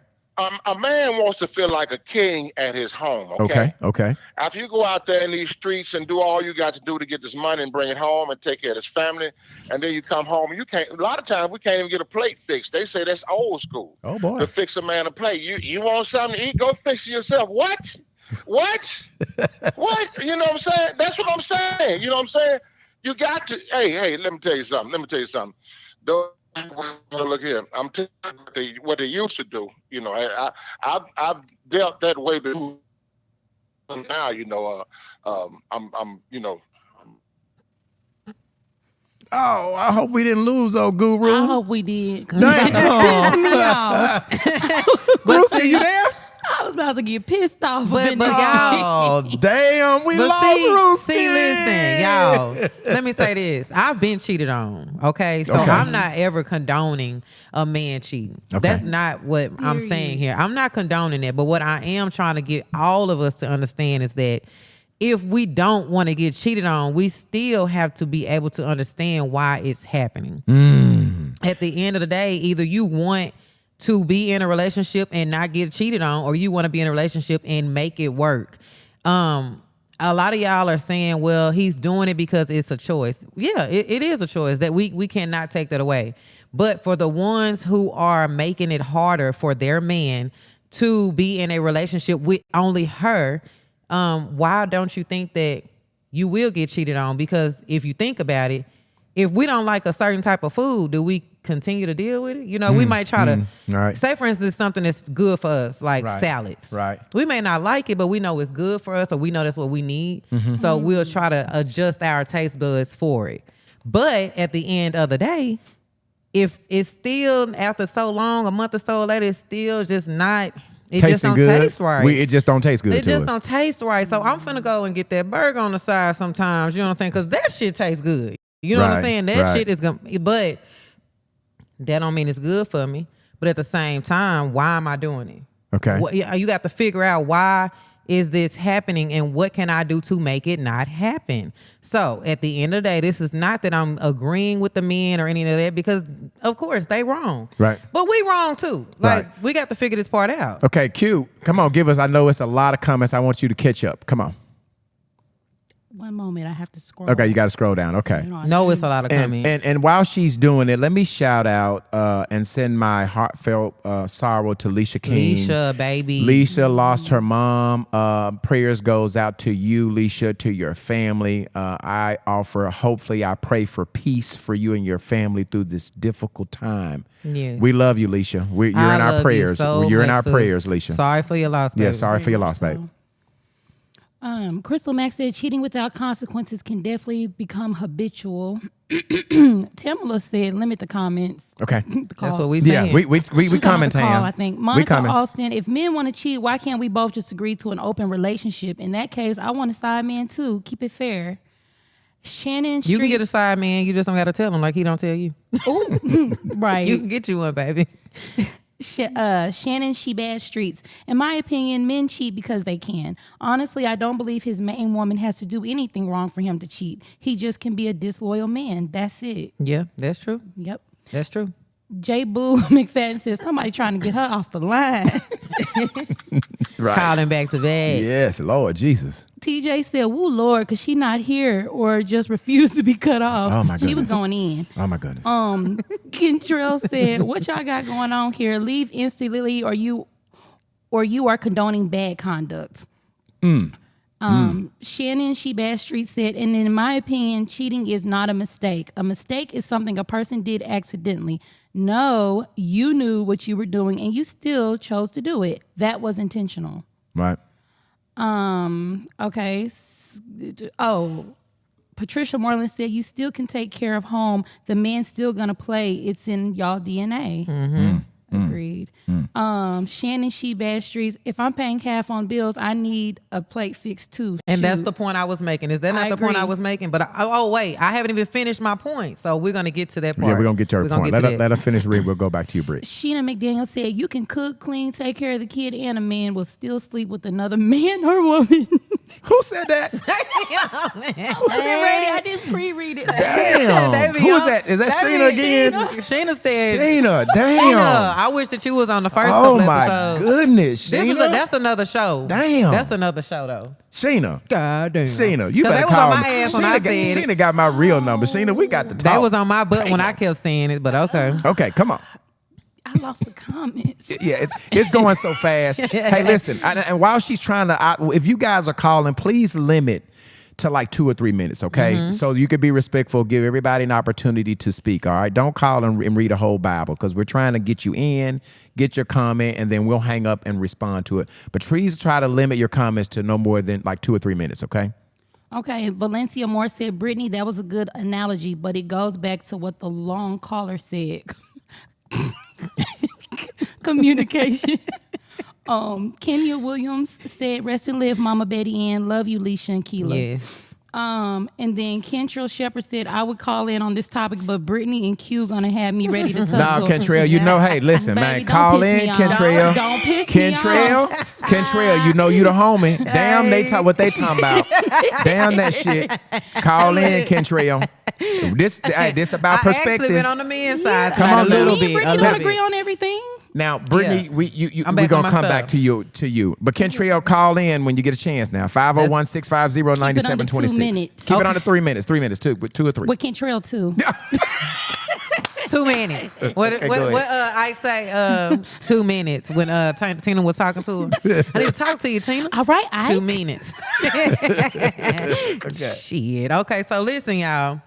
A man wants to feel like a king at his home, Okay. Okay. After you go out there in these streets and do all you got to do to get this money and bring it home and take care of his family, and then you come home, you can't. A lot of times we can't even get a plate fixed. They say that's old school. Oh, boy. To fix a man a plate, you want something to eat? Go fix it yourself. What? What? What? You know what I'm saying? That's what I'm saying. You know what I'm saying? You got to. Hey, let me tell you something. Don't look here. I'm telling you what they used to do. You know, I've dealt that way before. Now, I'm. Oh, I hope we didn't lose old Guru. I hope we did. Damn. Me off. Bruce, are you there? I was about to get pissed off. But y'all, Oh, damn, we but lost see, Rooski. listen, y'all. Let me say this: I've been cheated on. Okay, so Okay. I'm not ever condoning a man cheating. Okay. That's not what I'm saying here. I'm not condoning it. But what I am trying to get all of us to understand is that if we don't want to get cheated on, we still have to be able to understand why it's happening. At the end of the day, either you want to be in a relationship and not get cheated on, or you want to be in a relationship and make it work. A lot of y'all are saying, well, he's doing it because it's a choice. Yeah, it is a choice that we cannot take that away. But for the ones who are making it harder for their man to be in a relationship with only her, why don't you think that you will get cheated on? Because if you think about it, if we don't like a certain type of food, do we continue to deal with it? You know, we might try to right. say, for instance, something that's good for us, like salads. Right. We may not like it, but we know it's good for us, or we know that's what we need. So we'll try to adjust our taste buds for it. But at the end of the day, if it's still, after so long, a month or so later, it's still just not, it just Tasting don't good. taste right. It just don't taste good It to just us. don't taste right. So I'm finna go and get that burger on the side sometimes, you know what I'm saying? Because that shit tastes good. You know what I'm Right, saying? That right. shit is gonna, but that don't mean it's good for me. But at the same time, why am I doing it? Okay. You got to figure out, why is this happening and what can I do to make it not happen? So at the end of the day, this is not that I'm agreeing with the men or any of that, because of course they wrong. Right. But we wrong too. Like, Right. we got to figure this part out. Okay, Q, come on, give us. I know it's a lot of comments. I want you to catch up. Come on. One moment, I have to scroll. Okay, you got to scroll down. Okay. No, it's a lot of comments. And while she's doing it, let me shout out and send my heartfelt sorrow to Leisha King. Leisha, baby. Leisha lost her mom. Prayers goes out to you, Leisha, to your family. I pray for peace for you and your family through this difficult time. Yes. We love you, Leisha. You're in I our love prayers. You so You're in much, our sis. prayers, Leisha. Sorry for your loss, baby. Yeah, sorry for your loss, babe. Crystal Mack said cheating without consequences can definitely become habitual. Tamala said limit the comments. Okay. That's what we saying. Yeah, we She's on the comment, call, Tam. I think. We Monica comment. Austin, if men want to cheat, why can't we both just agree to an open relationship? In that case, I want a side man too. Keep it fair. Shannon Street. You can get a side man. You just don't got to tell him like he don't tell you. Ooh, right. You can get you one, baby. Shannon She Bad Streets. In my opinion, men cheat because they can. Honestly, I don't believe his main woman has to do anything wrong for him to cheat. He just can be a disloyal man. That's it. Yeah, that's true. Yep. That's true. J. Boo McFadden says somebody trying to get her off the line. Right. Calling back to back. Yes, Lord Jesus. TJ said, woo, Lord, because she not here or just refused to be cut off. Oh, my She was goodness. going in. Oh, my goodness. Kentrell said, what y'all got going on here? Leave instantly or you are condoning bad conduct. Shannon She Bad Street said, and in my opinion, cheating is not a mistake. A mistake is something a person did accidentally. No, you knew what you were doing and you still chose to do it. That was intentional. Right. Okay. Patricia Moreland said, you still can take care of home. The man's still gonna play. It's in y'all DNA. Agreed. Shannon She Bad Streets. If I'm paying half on bills, I need a plate fixed too. And that's Shoot. the point I was making. Is that not I the point I agree. was making? But wait, I haven't even finished my point. So we're gonna get to that part. Yeah, we're going to get to her We're gonna point. get to Let that. her finish reading. We'll go back to you, Britt. Sheena McDaniel said, you can cook, clean, take care of the kid, and a man will still sleep with another man or woman. Who said that? I didn't pre-read it. Damn. They be Who is on- that? Is that they Sheena be again? Sheena said. Sheena, damn. Sheena, I wish that you was on the first Oh, couple my episodes. goodness. This is Sheena. that's another show. Damn. That's another show though. Sheena. God damn. Sheena, you 'Cause better they was call on my me. ass when I said it. Sheena got my real number. Sheena, we got to talk. They was on my butt when I kept saying it, but okay. Okay, come on. I lost the comments. Yeah, it's going so fast. Hey, listen, and while she's trying to, if you guys are calling, please limit to like 2 or 3 minutes, okay? So you could be respectful, give everybody an opportunity to speak, all right? Don't call and read a whole Bible because we're trying to get you in, get your comment, and then we'll hang up and respond to it. But please try to limit your comments to no more than like 2 or 3 minutes, okay? Okay, Valencia Moore said, Brittany, that was a good analogy, but it goes back to what the long caller said. Communication. Kenya Williams said, rest and live, Mama Betty Ann. Love you, Leisha and Keela. Yes. And then Kentrell Shepherd said, I would call in on this topic, but Brittany and Q gonna have me ready to tussle. No, Kentrell, you know, hey, listen, Baby, man, don't call piss in, me off. Kentrell. Don't piss me off. Kentrell, you know you the homie. Damn, they talk what they talking about. Damn that shit. Call in, Kentrell. This about I actually perspective. been on the men's side. Come on, a little Me and bit. Brittany A don't little agree bit. on everything. Now, Brittany, Yeah. we're I'm back on gonna my come stuff. back to you. But Kentrell, call in when you get a chance now. 501-650-9726. 2 minutes. Keep it under 3 minutes. 3 minutes, two or three. With Kentrell too. 2 minutes. What Okay, go ahead. I say 2 minutes when Tina was talking to her. I need to talk to you, Tina. All right, 2 minutes. Okay. Shit. Okay, so listen, y'all.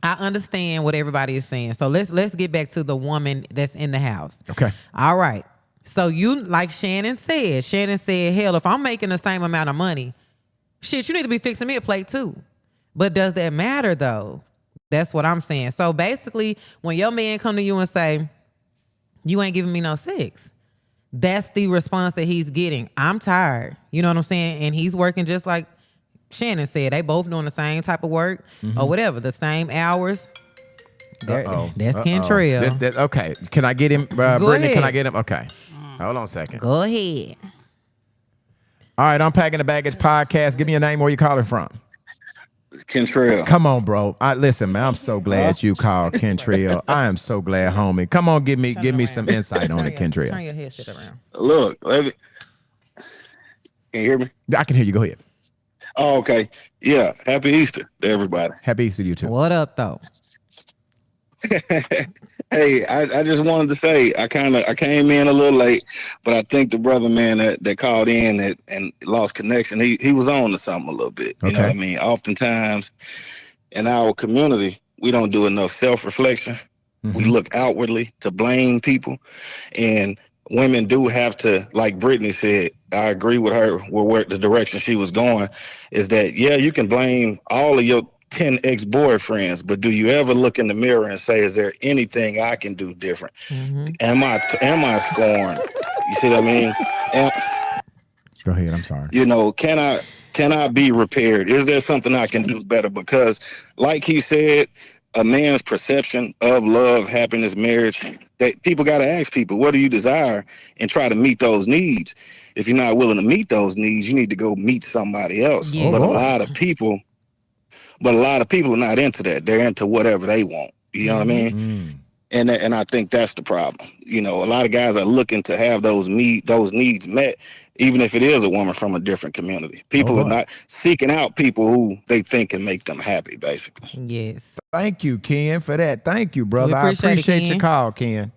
I understand what everybody is saying. So let's get back to the woman that's in the house. Okay. All right. So you, like Shannon said, hell, if I'm making the same amount of money, shit, you need to be fixing me a plate too. But does that matter though? That's what I'm saying. So basically, when your man come to you and say, you ain't giving me no sex, that's the response that he's getting. I'm tired. You know what I'm saying? And he's working just like Shannon said. They both doing the same type of work or whatever, the same hours. That's Kentrell. Okay. Can I get him, Brittany? ahead. Can I get him? Okay. Hold on a second. Go ahead. All right, Unpacking the Baggage podcast. Give me your name. Where you calling from? Kentrell. Come on, bro. Listen, man. I'm so glad you called Kentrell. I am so glad, homie. Come on, give me some insight on it, Turn Kentrell. your headset around. Look, can you hear me? I can hear you. Go ahead. Oh, okay. Yeah. Happy Easter to everybody. Happy Easter to you too. What up, though? Hey, I just wanted to say I came in a little late, but I think the brother man that called in and lost connection, he was on to something a little bit. You know what I mean? Oftentimes in our community, we don't do enough self-reflection. We look outwardly to blame people, and women do have to, like Brittany said, I agree with her where the direction she was going is that, yeah, you can blame all of your 10 ex-boyfriends, but do you ever look in the mirror and say, is there anything I can do different? Am I scorned? You see what I mean? Go ahead. I'm sorry. You know, can I be repaired? Is there something I can do better? Because like he said, a man's perception of love, happiness, marriage, that people got to ask people, what do you desire? And try to meet those needs. If you're not willing to meet those needs, you need to go meet somebody else. Yeah. But a lot of people are not into that. They're into whatever they want. You know what I mean? And I think that's the problem. You know, a lot of guys are looking to have those needs met, even if it is a woman from a different community. People are not seeking out people who they think can make them happy, basically. Yes. Thank you, Ken, for that. Thank you, brother. We I appreciate it, appreciate Ken. your call, Ken.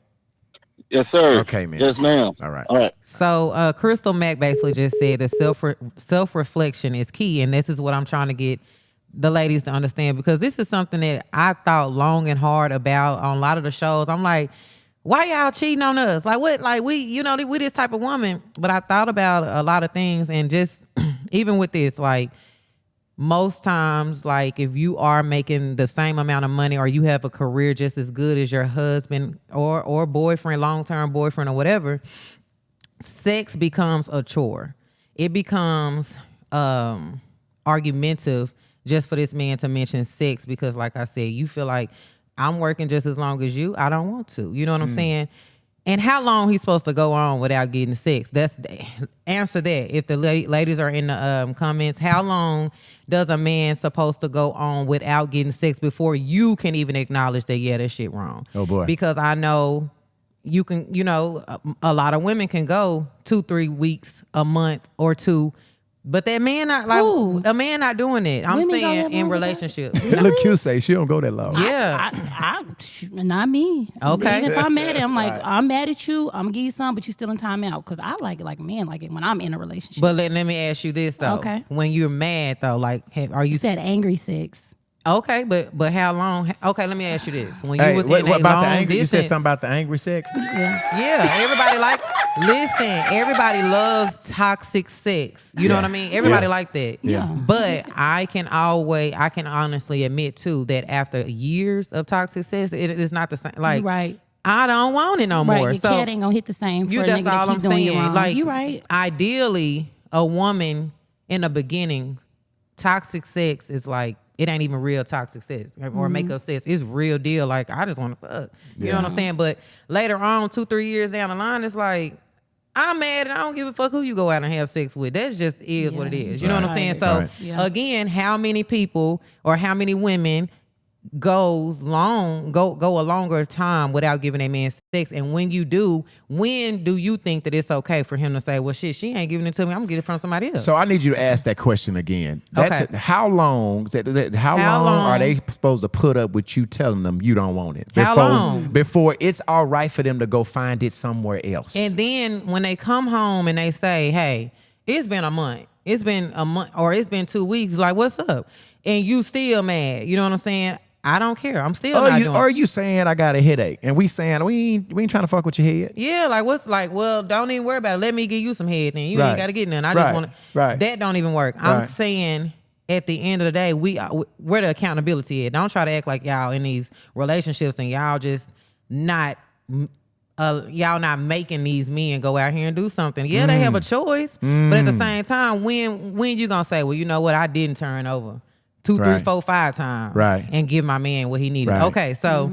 Yes, sir. Okay, man. Yes, ma'am. All right. All right. So Crystal Mack basically just said that self-reflection is key, and this is what I'm trying to get the ladies to understand, because this is something that I thought long and hard about on a lot of the shows. I'm like, why y'all cheating on us? Like what? Like we this type of woman. But I thought about a lot of things, and just even with this, like most times, like if you are making the same amount of money or you have a career just as good as your husband or boyfriend, long-term boyfriend or whatever, sex becomes a chore. It becomes argumentative just for this man to mention sex because, like I said, you feel like I'm working just as long as you. I don't want to. You know what I'm saying? And how long he's supposed to go on without getting sex? That's answer that. If the ladies are in the comments, how long does a man supposed to go on without getting sex before you can even acknowledge that, yeah, that shit wrong? Oh, boy. Because I know you can, a lot of women can go 2-3 weeks, a month or two But that man not like Who? a man not doing it. I'm Women go saying that in long with that? relationships. Look, Q say she don't go that low. Yeah. Not me. Okay. Even if I'm mad at I'm like, I'm mad at you, I'm gonna give you some, but you still in timeout. Because I like it like a man like it when I'm in a relationship. But let me ask you this though. Okay. When you're mad though, like are you You said angry sex. okay? But how long? Okay, let me ask you this. When you Hey, was what in a about long the angry? distance, You said something about the angry sex. yeah, everybody like. Listen, everybody loves toxic sex. You know what I mean? Everybody like that. Yeah. But I can honestly admit too that after years of toxic sex, it is not the same. Like, Right. I don't want it no Right. more. Your So cat ain't gonna hit the same for a that's nigga all that I'm keep doing you saying. wrong. Like, You right. ideally, a woman in the beginning, toxic sex is like, it ain't even real toxic sex or makeup sex. It's real deal. Like, I just want to fuck. You know what I'm saying? But later on, 2-3 years down the line, it's like, I'm mad and I don't give a fuck who you go out and have sex with. That just is what it is. You know what I'm saying? So Right. Yeah. again, how many people or how many women go a longer time without giving a man sex? And when you do, when do you think that it's okay for him to say, well, shit, she ain't giving it to me, I'm gonna get it from somebody else? So I need you to ask that question again. That's Okay. How long? How long are they supposed to put up with you telling them you don't want it? How long? Before it's all right for them to go find it somewhere else. And then when they come home and they say, hey, it's been a month, or it's been 2 weeks, like, what's up? And you still mad, you know what I'm saying? I don't care. I'm still not doing it. Are you saying I got a headache? And we saying we ain't trying to fuck with your head. Yeah, like what's like, well, don't even worry about it. Let me give you some head then. You Right. ain't got to get none. I Right. just want to. Right. That don't even work. I'm Right. saying at the end of the day, where the accountability at. Don't try to act like y'all in these relationships and y'all just not. Y'all not making these men go out here and do something. Yeah, they have a choice, but at the same time, when you gonna say, well, you know what, I didn't turn over 2, 3, Right. 4, 5 times, Right. and give my man what he needed. Right. Okay, so,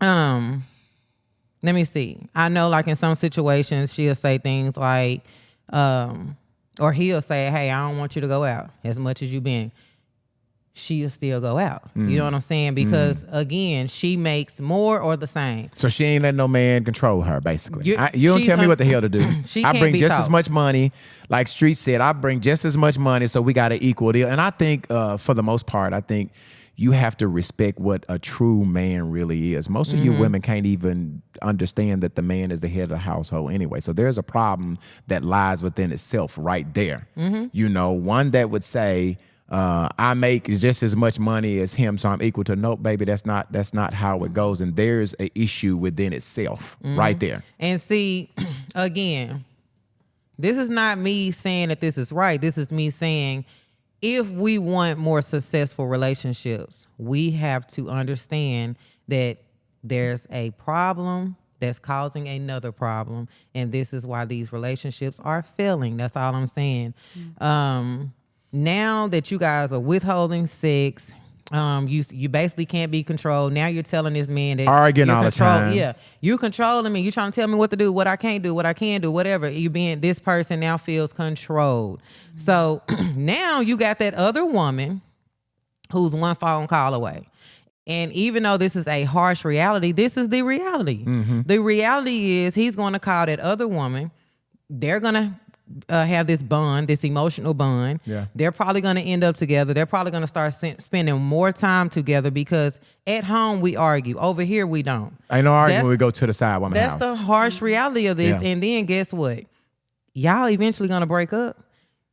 let me see. I know, like in some situations, she'll say things like, or he'll say, "Hey, I don't want you to go out as much as you've been." She'll still go out. You know what I'm saying? Because again, she makes more or the same. So she ain't letting no man control her, basically. You- You don't she's tell me un- what the hell to do. She I can't bring be just as taught. much money. Like Street said, I bring just as much money, so we got an equal deal. And I think, for the most part, I think you have to respect what a true man really is. Most of you women can't even understand that the man is the head of the household anyway. So there's a problem that lies within itself right there. You know, one that would say, I make just as much money as him, so I'm equal to. Nope, baby, that's not how it goes. And there's an issue within itself right there. And see, again, this is not me saying that this is right. This is me saying if we want more successful relationships, we have to understand that there's a problem that's causing another problem. And this is why these relationships are failing. That's all I'm saying. Now that you guys are withholding sex, you basically can't be controlled. Now you're telling this man that Arguing you're all the time. Yeah, you controlling me. You trying to tell me what to do, what I can't do, what I can do, whatever. You being this person now feels controlled. So now you got that other woman who's one phone call away. And even though this is a harsh reality, this is the reality. The reality is he's going to call that other woman. They're going to have this bond, this emotional bond. Yeah. They're probably going to end up together. They're probably going to start spending more time together because at home we argue. Over here we don't. Ain't no argument That's- when we go to the side woman That's house. the harsh reality of this. Yeah. And then guess what? Y'all eventually going to break up.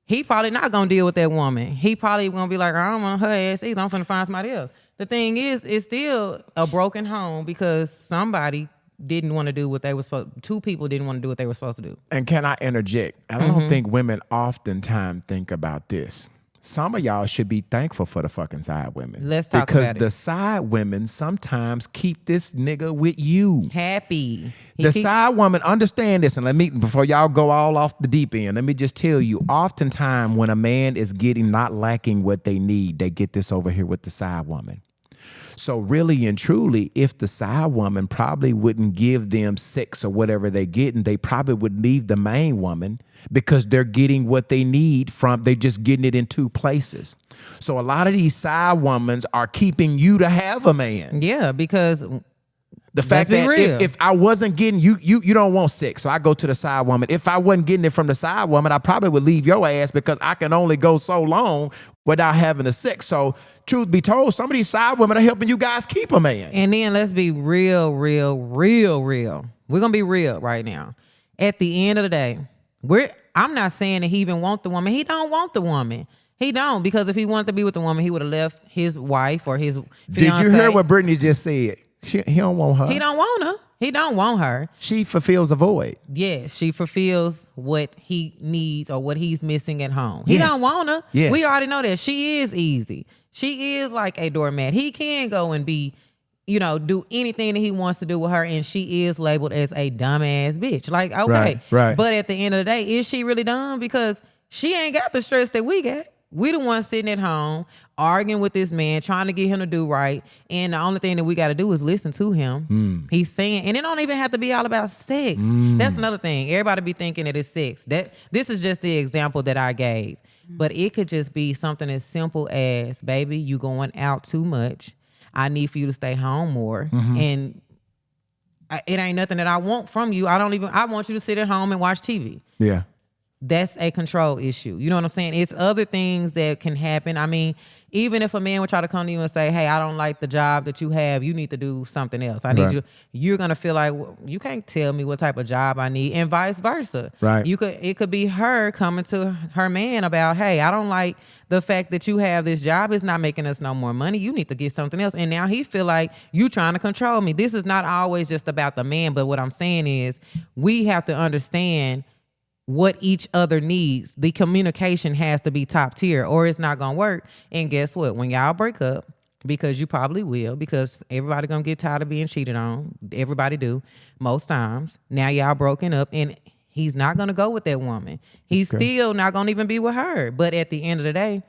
He probably not going to deal with that woman. He probably going to be like, I don't want her ass either. I'm finna find somebody else. The thing is, it's still a broken home because somebody didn't want to do what they were supposed. Two people didn't want to do what they were supposed to do. And can I interject? I don't think women oftentimes think about this. Some of y'all should be thankful for the fucking side women. Let's talk because about it. the side women sometimes keep this nigga with you. Happy. The side woman, understand this, and let me, before y'all go all off the deep end, let me just tell you, oftentimes when a man is not lacking what they need, they get this over here with the side woman. So really and truly, if the side woman probably wouldn't give them sex or whatever they're getting, they probably would leave the main woman because they're getting what they need they're just getting it in two places. So a lot of these side women are keeping you to have a man. Yeah, because The fact be that real. if I wasn't getting you don't want sex, so I go to the side woman. If I wasn't getting it from the side woman, I probably would leave your ass because I can only go so long without having the sex. So truth be told, some of these side women are helping you guys keep a man. And then let's be real. We're gonna be real right now. At the end of the day, I'm not saying that he even want the woman. He don't want the woman. He don't, because if he wanted to be with the woman, he would have left his wife or his fiance. Did you hear what Britney just said? He don't want her. He don't want her. He don't want her. She fulfills a void. Yes, she fulfills what he needs or what he's missing at home. He Yes. don't want her. Yes. We already know that. She is easy. She is like a doormat. He can go and be, do anything that he wants to do with her, and she is labeled as a dumbass bitch. Like, okay. Right. But at the end of the day, is she really dumb? Because she ain't got the stress that we got. We the ones sitting at home arguing with this man, trying to get him to do right. And the only thing that we got to do is listen to him. He's saying, and it don't even have to be all about sex. That's another thing. Everybody be thinking that it's sex. This is just the example that I gave. But it could just be something as simple as, baby, you going out too much. I need for you to stay home more. And it ain't nothing that I want from you. I want you to sit at home and watch TV. Yeah. That's a control issue. You know what I'm saying? It's other things that can happen. I mean, even if a man would try to come to you and say, hey, I don't like the job that you have, you need to do something else. I need you're going to feel like, well, you can't tell me what type of job I need, and vice versa. Right. It could be her coming to her man about, hey, I don't like the fact that you have this job. It's not making us no more money. You need to get something else. And now he feel like you trying to control me. This is not always just about the man, but what I'm saying is we have to understand what each other needs. The communication has to be top tier or it's not gonna work. And guess what? When y'all break up, because you probably will, because everybody gonna get tired of being cheated on. Everybody do, most times. Now y'all broken up and he's not gonna go with that woman. He's still not gonna even be with her. But at the end of the day,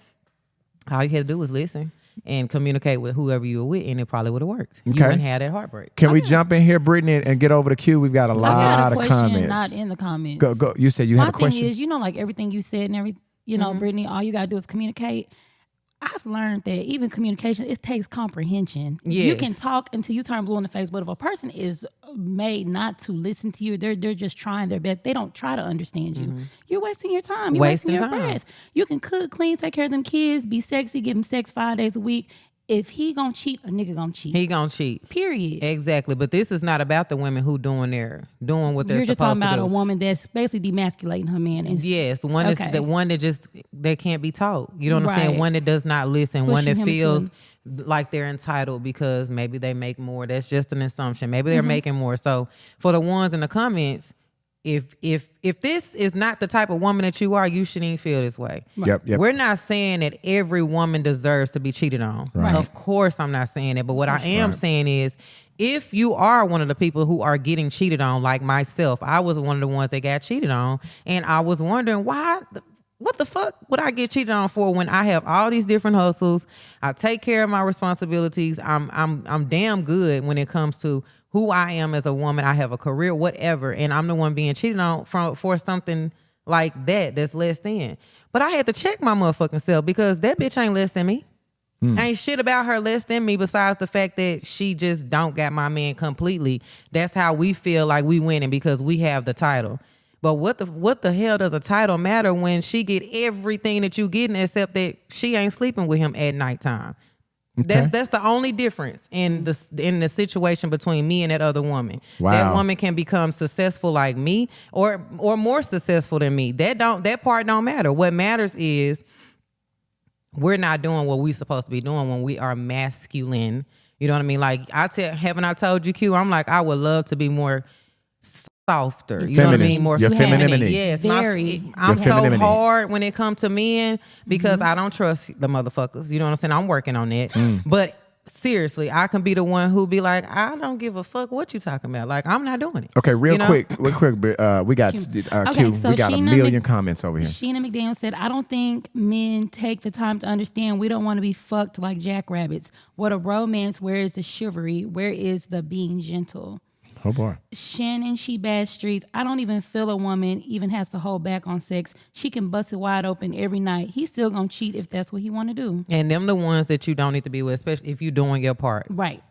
all you had to do was listen and communicate with whoever you were with, and it probably would have worked. You wouldn't have that heartbreak. Can we jump in here, Brittany, and get over the queue? We've got a lot of comments. Not in the comments. Go. You said you had a question. My thing is, like everything you said and Brittany, all you gotta do is communicate. I've learned that even communication, it takes comprehension. Yes. You can talk until you turn blue in the face, but if a person is made not to listen to you, they're just trying their best. They don't try to understand you. You're wasting your time. You're wasting your breath. You can cook, clean, take care of them kids, be sexy, give them sex 5 days a week. If he gonna cheat, a nigga gonna cheat. He gonna cheat. Period. Exactly. But this is not about the women who doing what they're You're supposed to do. You're just talking about a woman that's basically demasculating her man. Yes, one is the one that can't be taught. You know what I'm saying? Right. One that does not listen. Pushing one that him feels like they're entitled because maybe they make more. That's just an assumption. Maybe they're making more. So for the ones in the comments, if this is not the type of woman that you are, you shouldn't even feel this way. Yep. We're not saying that every woman deserves to be cheated on. Right. Of course I'm not saying that. But what I am saying is, if you are one of the people who are getting cheated on, like myself, I was one of the ones that got cheated on, and I was wondering what the fuck would I get cheated on for when I have all these different hustles? I take care of my responsibilities. I'm damn good when it comes to who I am as a woman. I have a career, whatever, and I'm the one being cheated on for something like that's less than. But I had to check my motherfucking self because that bitch ain't less than me. Ain't shit about her less than me besides the fact that she just don't got my man completely. That's how we feel like we winning because we have the title. But what the hell does a title matter when she get everything that you getting except that she ain't sleeping with him at nighttime? Okay. That's the only difference in the situation between me and that other woman. Wow. That woman can become successful like me or more successful than me. That part don't matter. What matters is we're not doing what we supposed to be doing when we are masculine. You know what I mean? Like haven't I told you, Q? I'm like, I would love to be more softer. You know what I mean? More your feminine. femininity. Yes. Very. I'm Your so femininity. hard when it comes to men because I don't trust the motherfuckers. You know what I'm saying? I'm working on that. But seriously, I can be the one who be like, I don't give a fuck what you talking about. Like, I'm not doing it. Okay, real quick. We got Okay, so we got a Sheena million comments over here. Sheena McDaniel said, I don't think men take the time to understand we don't want to be fucked like jackrabbits. What a romance. Where is the chivalry? Where is the being gentle? Oh boy. Shannon, she bad streets. I don't even feel a woman even has to hold back on sex. She can bust it wide open every night. He's still gonna cheat if that's what he want to do. And them the ones that you don't need to be with, especially if you're doing your part. Right.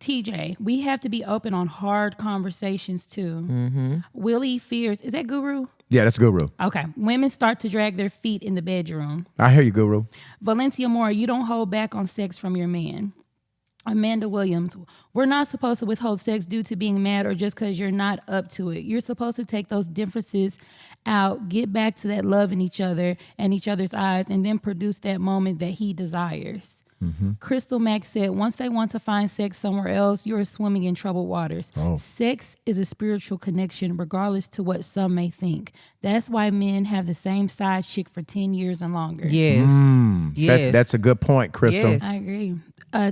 TJ, we have to be open on hard conversations too. Mm-hmm. Willie fears, is that Guru? Yeah, that's Guru. Okay. Women start to drag their feet in the bedroom. I hear you, Guru. Valencia Moore, you don't hold back on sex from your man. Amanda Williams, we're not supposed to withhold sex due to being mad or just because you're not up to it. You're supposed to take those differences out, get back to that love in each other and each other's eyes, and then produce that moment that he desires. Crystal Mack said, once they want to find sex somewhere else, you're swimming in troubled waters. Oh. Sex is a spiritual connection, regardless to what some may think. That's why men have the same side chick for 10 years and longer. Yes. Yes. That's a good point, Crystal. Yes. I agree.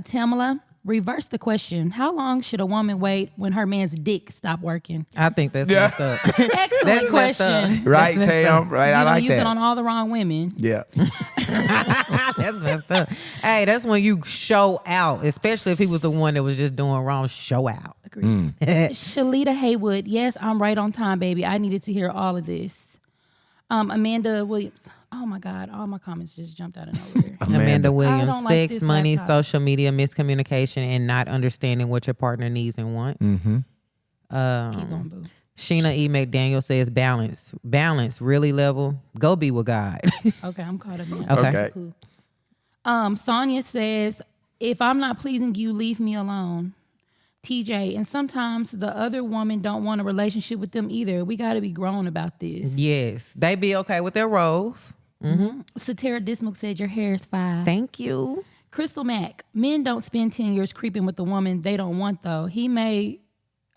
Tamala, reverse the question. How long should a woman wait when her man's dick stop working? I think that's messed up. Excellent That's messed up. question. Right, Tam? Right, You I don't like use it that. on all the wrong women. Yeah. That's messed up. Hey, that's when you show out, especially if he was the one that was just doing wrong. Show out. Agreed. Shalita Haywood, yes, I'm right on time, baby. I needed to hear all of this. Amanda Williams. Oh my God, all my comments just jumped out of nowhere. Amanda I Williams, don't like sex, this money, laptop. social media, miscommunication, and not understanding what your partner needs and wants. Keep going, boo. Sheena E. McDaniel says balance. Balance, really level. Go be with God. Okay, I'm caught up now. Okay. Cool. Sonia says, if I'm not pleasing you, leave me alone. TJ, and sometimes the other woman don't want a relationship with them either. We got to be grown about this. Yes. They be okay with their roles. Satara Dismuke said, your hair is fine. Thank you. Crystal Mack, men don't spend 10 years creeping with the woman they don't want, though. He made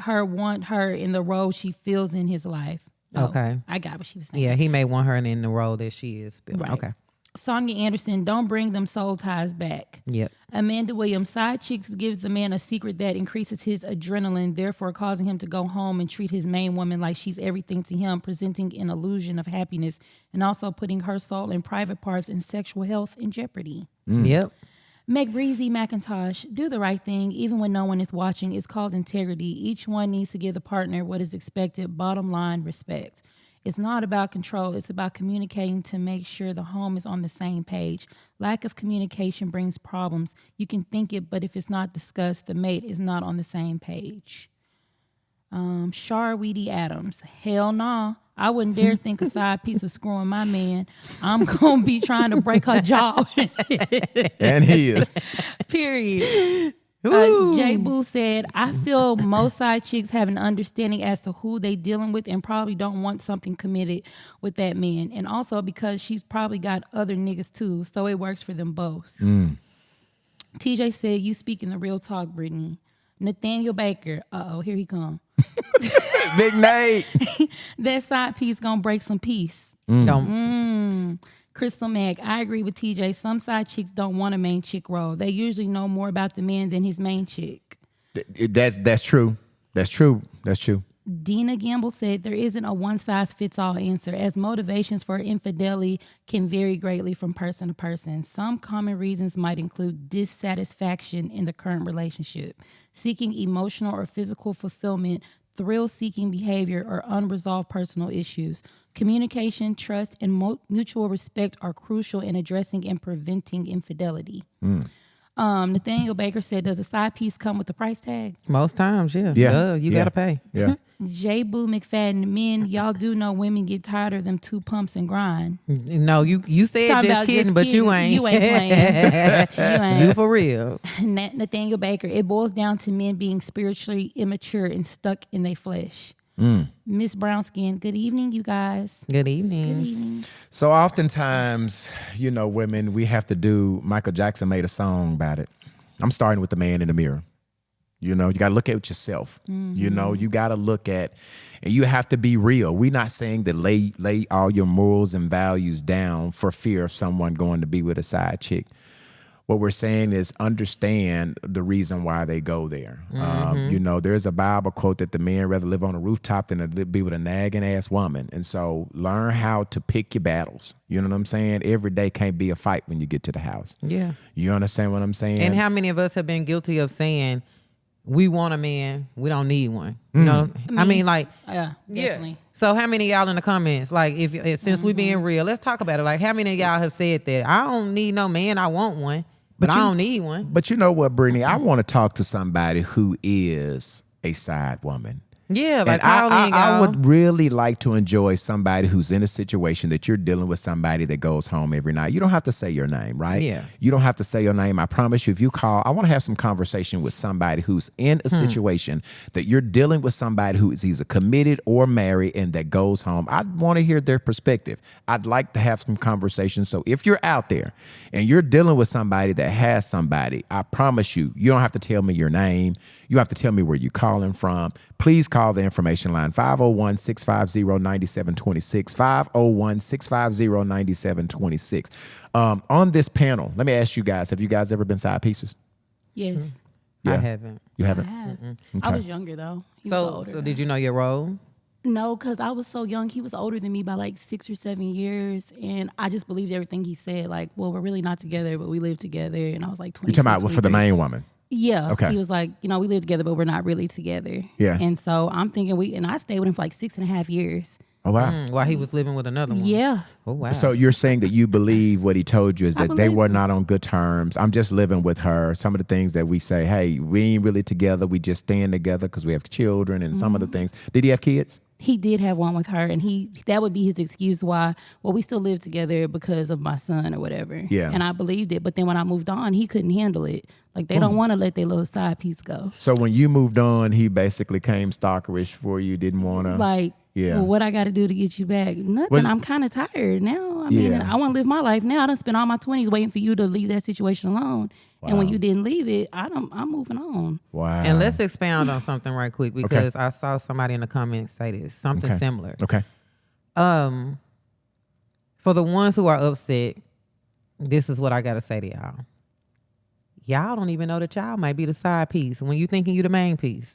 her want her in the role she feels in his life. Oh, Okay. I got what she was saying. Yeah, he may want her in the role that she is. Right. Okay. Sonia Anderson, don't bring them soul ties back. Yep. Amanda Williams, side chicks gives the man a secret that increases his adrenaline, therefore causing him to go home and treat his main woman like she's everything to him, presenting an illusion of happiness and also putting her soul and private parts and sexual health in jeopardy. Yep. Meg Breezy McIntosh, do the right thing even when no one is watching. It's called integrity. Each one needs to give the partner what is expected. Bottom line, respect. It's not about control. It's about communicating to make sure the home is on the same page. Lack of communication brings problems. You can think it, but if it's not discussed, the mate is not on the same page. Shar Weedy Adams, hell nah. I wouldn't dare think a side piece of screwing my man. I'm going to be trying to break her jaw. And he is. Period. Jay Boo said, I feel most side chicks have an understanding as to who they dealing with and probably don't want something committed with that man. And also because she's probably got other niggas too, so it works for them both. TJ said, you speaking the real talk, Brittany. Nathaniel Baker, here he come. Big Nate. That side piece gonna break some peace. Crystal Mack, I agree with TJ. Some side chicks don't want a main chick role. They usually know more about the man than his main chick. That's true. That's true. That's true. Dina Gamble said there isn't a one-size-fits-all answer, as motivations for infidelity can vary greatly from person to person. Some common reasons might include dissatisfaction in the current relationship, seeking emotional or physical fulfillment, thrill-seeking behavior, or unresolved personal issues. Communication, trust, and mutual respect are crucial in addressing and preventing infidelity. Nathaniel Baker said, does a side piece come with a price tag? Most times, yeah. Yeah. Duh, you Yeah. got to pay. Yeah. J. Boo McFadden, men, y'all do know women get tired of them two pumps and grind. No, you said Talking just about kidding, just but you kidding. ain't. You ain't playing. You ain't. You for real. Nathaniel Baker, it boils down to men being spiritually immature and stuck in their flesh. Miss Brownskin, good evening, you guys. Good evening. Good evening. So oftentimes, women, we have to do, Michael Jackson made a song about it. I'm starting with the man in the mirror. You got to look at yourself. You got to look at, and you have to be real. We're not saying that lay all your morals and values down for fear of someone going to be with a side chick. What we're saying is understand the reason why they go there. There's a Bible quote that the man rather live on a rooftop than to be with a nagging ass woman. And so learn how to pick your battles. You know what I'm saying? Every day can't be a fight when you get to the house. Yeah. You understand what I'm saying? And how many of us have been guilty of saying, we want a man, we don't need one? You know? I mean, like, Yeah, definitely. So how many of y'all in the comments, like, if since we being real, let's talk about it. Like, how many of y'all have said that? I don't need no man, I want one. But I don't need one. But you know what, Brittany? I want to talk to somebody who is a side woman. Yeah, like I would really like to enjoy somebody who's in a situation that you're dealing with somebody that goes home every night. You don't have to say your name, right? Yeah. You don't have to say your name. I promise you, if you call, I want to have some conversation with somebody who's in a situation that you're dealing with somebody who is either committed or married and that goes home. I want to hear their perspective. I'd like to have some conversation. So if you're out there and you're dealing with somebody that has somebody, I promise you, you don't have to tell me your name. You have to tell me where you're calling from. Please call the information line, 501-650-9726, 501-650-9726. On this panel, let me ask you guys, have you guys ever been side pieces? Yes. Yeah. I haven't. You I haven't? have. Okay. I was younger though. He was older. So did you know your role? No, because I was so young. He was older than me by like 6 or 7 years. And I just believed everything he said. Like, well, we're really not together, but we live together. And I was like 20. You're talking about for the main woman? Yeah. Okay. He was like, we live together, but we're not really together. Yeah. And so I'm thinking I stayed with him for like 6.5 years. Oh, wow. While he was living with another one. Yeah. Oh, wow. So you're saying that you believe what he told you is I that they believe were him. not on good terms. I'm just living with her. Some of the things that we say, hey, we ain't really together. We just staying together because we have children and some of the things. Did he have kids? He did have one with her, and that would be his excuse why, well, we still live together because of my son or whatever. Yeah. And I believed it. But then when I moved on, he couldn't handle it. Like, they don't want to let their little side piece go. So when you moved on, he basically came stalkerish for you, didn't want to. Like, Yeah. well, what I got to do to get you back? Nothing. Was- I'm kind of tired now. I mean, Yeah. I want to live my life now. I done spent all my 20s waiting for you to leave that situation alone. And when you didn't leave it, I'm moving on. Wow. And let's expound on something right quick because I saw somebody in the comments say this, something similar. Okay. For the ones who are upset, this is what I gotta say to y'all. Y'all don't even know that y'all might be the side piece when you thinking you the main piece.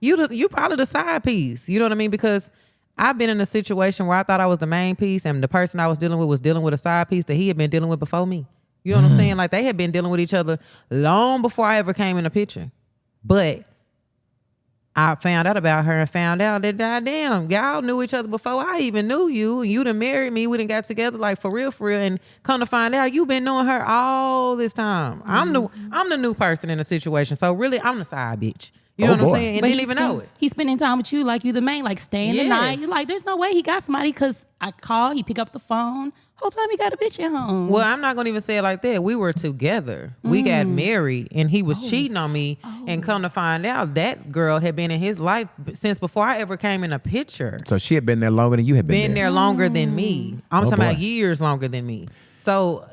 You probably the side piece. You know what I mean? Because I've been in a situation where I thought I was the main piece and the person I was dealing with a side piece that he had been dealing with before me. You know what I'm saying? Like they had been dealing with each other long before I ever came in the picture. But I found out about her and found out that goddamn, y'all knew each other before I even knew you. And you done married me. We done got together like for real. And come to find out, you been knowing her all this time. I'm the new person in the situation. So really, I'm the side bitch. You know what I'm saying? And didn't even know it. He's spending time with you like you the main, like staying the night. You're like, there's no way he got somebody because I call, he pick up the phone. Whole time he got a bitch at home. Well, I'm not gonna even say it like that. We were together. We got married, and he was cheating on me. And come to find out, that girl had been in his life since before I ever came in a picture. So she had been there longer than you had been There longer than me. I'm talking about boy. years longer than me. So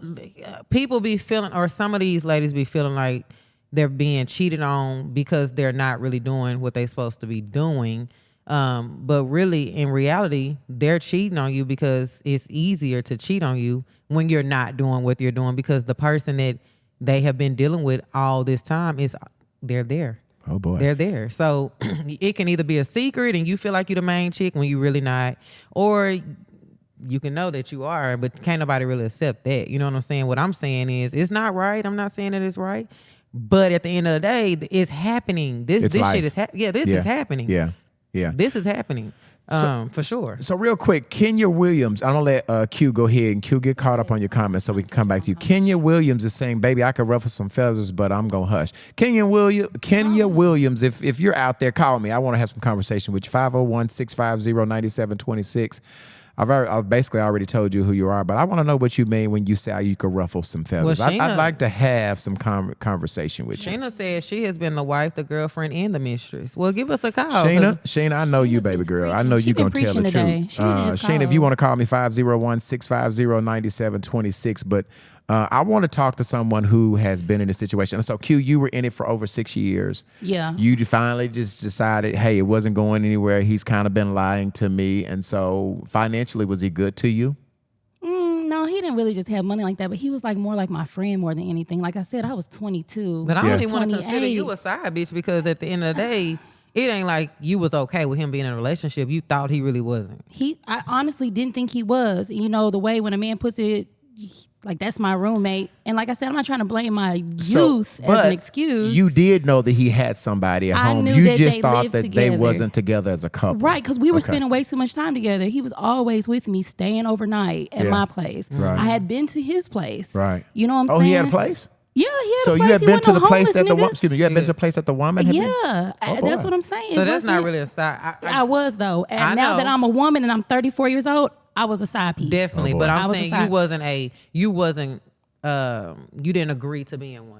people be feeling, or some of these ladies be feeling like they're being cheated on because they're not really doing what they're supposed to be doing. But really, in reality, they're cheating on you because it's easier to cheat on you when you're not doing what you're doing because the person that they have been dealing with all this time they're there. Oh boy. They're there. So it can either be a secret and you feel like you're the main chick when you're really not, or you can know that you are, but can't nobody really accept that. You know what I'm saying? What I'm saying is it's not right. I'm not saying that it's right. But at the end of the day, it's happening. This life. shit is is happening. Yeah. Yeah. This is happening. For sure. So real quick, Kenya Williams, I'm going to let Q go ahead and Q get caught up on your comments so we can come back to you. Kenya Williams is saying, baby, I could ruffle some feathers, but I'm going to hush. Kenya Williams, if you're out there, call me. I want to have some conversation with you. 501-650-9726. I've basically already told you who you are, but I want to know what you mean when you say how you could ruffle some feathers. Well, I'd like to have some conversation with you. Sheena says she has been the wife, the girlfriend, and the mistress. Well, give us a call. Sheena, I know you, baby girl. I know you're going to tell the truth. Sheena, if you want to call me, 501-650-9726. But I want to talk to someone who has been in a situation. So, Q, you were in it for over 6 years. Yeah. You finally just decided, hey, it wasn't going anywhere. He's kind of been lying to me. And so financially, was he good to you? No, he didn't really just have money like that, but he was like more like my friend more than anything. Like I said, I was 22. But I don't even want to consider 28. you a side bitch because at the end of the day, it ain't like you was okay with him being in a relationship. You thought he really wasn't. I honestly didn't think he was. You know, the way when a man puts it, like, that's my roommate. And like I said, I'm not trying to blame my youth as an excuse. You did know that he had somebody at I home. knew You that just they thought lived that they together. wasn't together as a couple. Right, because we were spending way too much time together. He was always with me, staying overnight at my place. Right. I had been to his place. Right. You know what I'm saying? Oh, he had a place? Yeah, he had So a you place. have He been wasn't to no the place homeless that the nigga. woman, excuse me, you have been to the place that the woman had been? Yeah, Oh, that's boy. what I'm saying. So It that's not wasn't- really a side. I was though, and I now that know. I'm a woman and I'm 34 years old, I was a side piece. Definitely, Oh, boy. but I I'm was a saying side- you wasn't you didn't agree to be in one.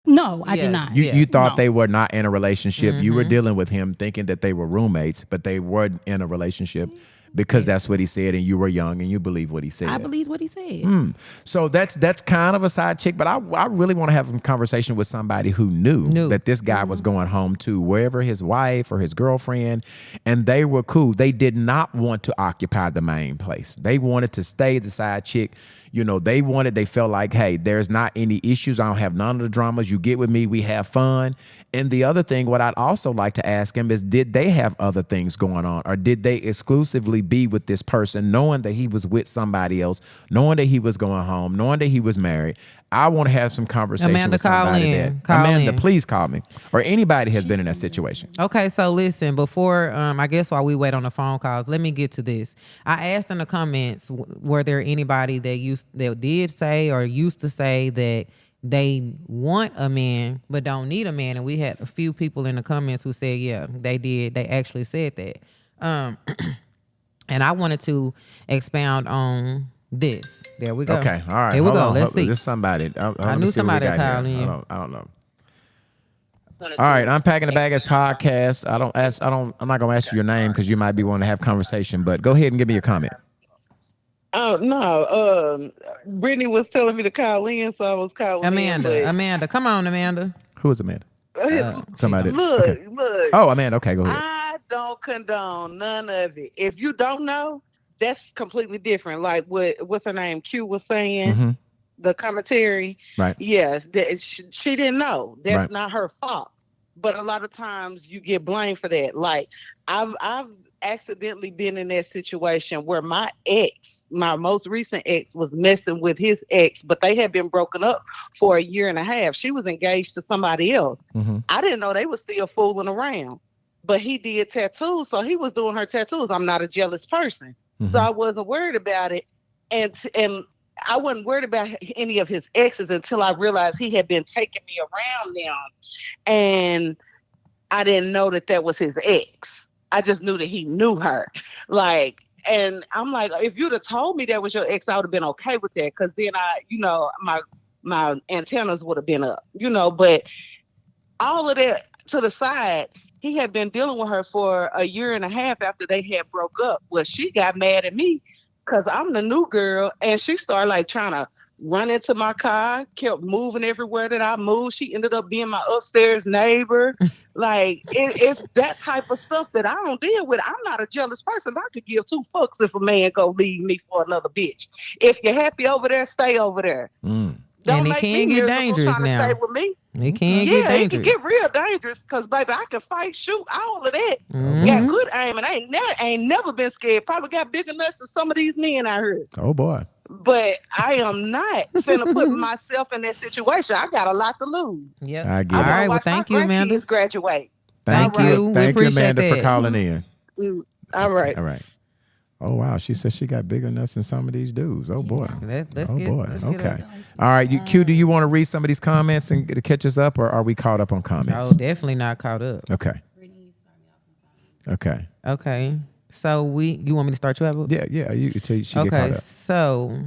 No, I Yeah, did not. You thought No. they were not in a relationship. You Mm-hmm. were dealing with him thinking that they were roommates, but they weren't in a relationship because that's what he said, and you were young and you believe what he said. I believe what he said. So that's kind of a side chick, but I really want to have a conversation with somebody who knew that this guy was going home to wherever his wife or his girlfriend, and they were cool. They did not want to occupy the main place. They wanted to stay the side chick. You know, they felt like, hey, there's not any issues. I don't have none of the dramas. You get with me, we have fun. And the other thing, what I'd also like to ask him is, did they have other things going on? Or did they exclusively be with this person, knowing that he was with somebody else, knowing that he was going home, knowing that he was married? I want to have some conversation Amanda, with somebody call in. that, Call Amanda, in. please call me. Or anybody has been in that situation. Okay, so listen, before I guess while we wait on the phone calls, let me get to this. I asked in the comments, were there anybody that did say or used to say that they want a man but don't need a man? And we had a few people in the comments who said, yeah, they did. They actually said that. And I wanted to expound on this. There we go. Okay, all right. Here we hold go. on. Let's see. This is somebody. I knew somebody called in. I don't know. All right, Unpacking the Bag of podcast. I'm not gonna ask you your name because you might be wanting to have conversation, but go ahead and give me your comment. Oh no, Brittany was telling me to call in, so I was calling Amanda, come on, Amanda. Who is Amanda? Somebody. Look, Okay. look. Oh, Amanda. Okay, go ahead. I don't condone none of it. If you don't know, that's completely different. Like what's her name? Q was saying. Mm-hmm. The commentary. Right. Yes, she didn't know. That's Right. not her fault. But a lot of times you get blamed for that. Like I've accidentally been in that situation where my most recent ex, was messing with his ex, but they had been broken up for a year and a half. She was engaged to somebody else. Mm-hmm. I didn't know they were still fooling around. But he did tattoos, so he was doing her tattoos. I'm not a jealous person, so I wasn't worried about it. And I wasn't worried about any of his exes until I realized he had been taking me around them. And I didn't know that was his ex. I just knew that he knew her. And I'm like, if you'd have told me that was your ex, I would have been okay with that. Cause then my antennas would have been up, but all of that to the side, he had been dealing with her for a year and a half after they had broke up. Well, she got mad at me because I'm the new girl, and she started trying to run into my car, kept moving everywhere that I moved. She ended up being my upstairs neighbor. It's that type of stuff that I don't deal with. I'm not a jealous person. I could give two fucks if a man go leave me for another bitch. If you're happy over there, stay over there. Don't And it make can me get miserable dangerous trying now. to stay with me. It can get dangerous. It can get real dangerous because, baby, I can fight, shoot, all of that. Got good aim, and I ain't never been scared. Probably got bigger nuts than some of these men out here. Oh boy. But I am not finna put myself in that situation. I got a lot to lose. Yeah. I get All it. right. Well, thank you, Amanda. Graduate. Thank All right. you. We Thank you, appreciate Amanda, for that. calling in. All right. All right. Oh wow, she said she got bigger nuts than some of these dudes. Oh boy. Let's Oh get- boy. let's get Okay. All right, Q. Do you want to read some of these comments and to catch us up, or are we caught up on comments? Oh, definitely not caught up. Okay. Okay. Okay. So you want me to start you out? Yeah. You till she get caught Okay. up. So.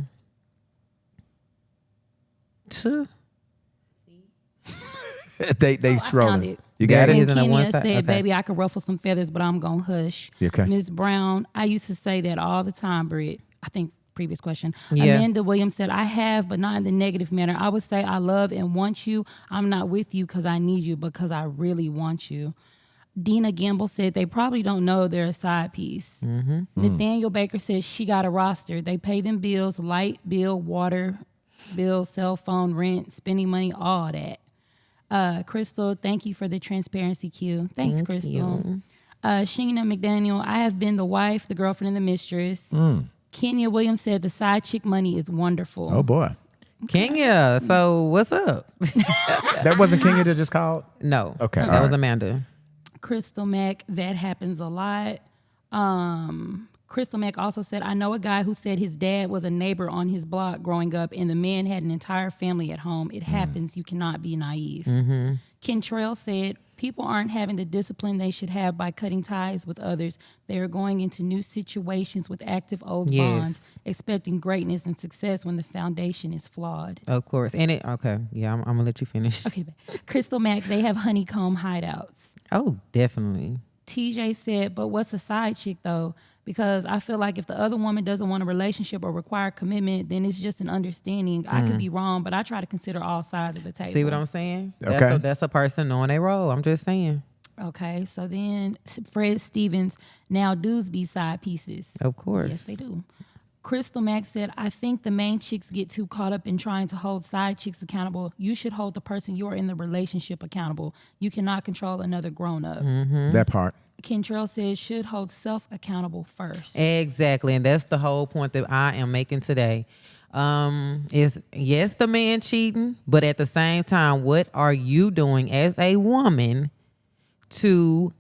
they I found scrolling. it. You got There it. it is. And on the one Kenya side? said, Okay. baby, I could ruffle some feathers, but I'm going to hush. Okay. Ms. Brown, I used to say that all the time, Britt. I think previous question. Yeah. Amanda Williams said, I have, but not in the negative manner. I would say I love and want you. I'm not with you because I need you, because I really want you. Dina Gamble said they probably don't know they're a side piece. Nathaniel Baker says she got a roster. They pay them bills, light bill, water bill, cell phone, rent, spending money, all that. Crystal, thank you for the transparency, Q. Thanks, Crystal. Sheena McDaniel, I have been the wife, the girlfriend, and the mistress. Kenya Williams said the side chick money is wonderful. Oh boy. Kenya. So what's up? That wasn't Kenya that just called. No. Okay, That all was right. Amanda. Crystal Mack, that happens a lot. Crystal Mack also said, I know a guy who said his dad was a neighbor on his block growing up and the man had an entire family at home. It happens. You cannot be naive. Kentrell said, people aren't having the discipline they should have by cutting ties with others. They are going into new situations with active old bonds, expecting greatness and success when the foundation is flawed. Of course. And I'm going to let you finish. Okay. Crystal Mack, they have honeycomb hideouts. Oh, definitely. TJ said, but what's a side chick though? Because I feel like if the other woman doesn't want a relationship or require commitment, then it's just an understanding. I could be wrong, but I try to consider all sides of the table. See what I'm saying? Okay. That's a person knowing their role. I'm just saying. Okay, so then Fred Stevens, now dudes be side pieces. Of course. Yes, they do. Crystal Mack said, I think the main chicks get too caught up in trying to hold side chicks accountable. You should hold the person you're in the relationship accountable. You cannot control another grown-up. That part. Kentrell says, should hold self accountable first. Exactly. And that's the whole point that I am making today. Is yes, the man cheating, but at the same time, what are you doing as a woman to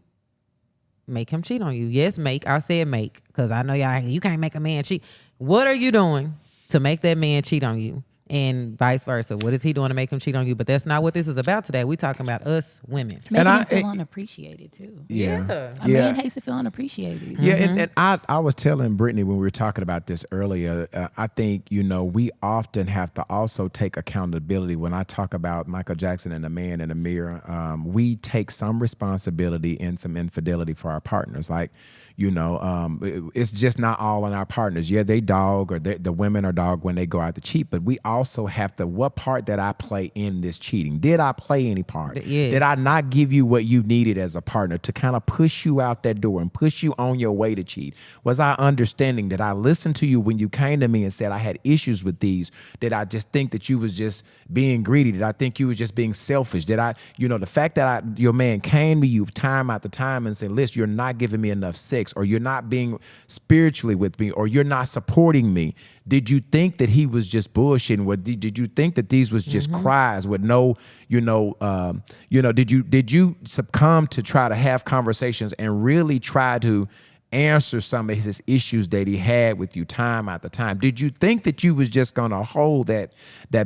make him cheat on you? Yes, make. I said make, because I know you can't make a man cheat. What are you doing to make that man cheat on you? And vice versa. What is he doing to make him cheat on you? But that's not what this is about today. We're talking about us women. Making him feel unappreciated too. Yeah. A man hates to feel unappreciated. Yeah, and I was telling Brittany when we were talking about this earlier, I think, we often have to also take accountability. When I talk about Michael Jackson and the man in the mirror, we take some responsibility and some infidelity for our partners. Like, it's just not all on our partners. Yeah, they dog, or the women are dog when they go out to cheat, but we also have to, what part did I play in this cheating? Did I play any part? Yes. Did I not give you what you needed as a partner to kind of push you out that door and push you on your way to cheat? Was I understanding? Did I listen to you when you came to me and said I had issues with these? Did I just think that you was just being greedy? Did I think you was just being selfish? Did I, the fact that your man came to you time after time and said, listen, you're not giving me enough sex, or you're not being spiritually with me, or you're not supporting me. Did you think that he was just bullshitting? Did you think that these was just cries with no, did you succumb to try to have conversations and really try to answer some of his issues that he had with you time after time? Did you think that you was just going to hold that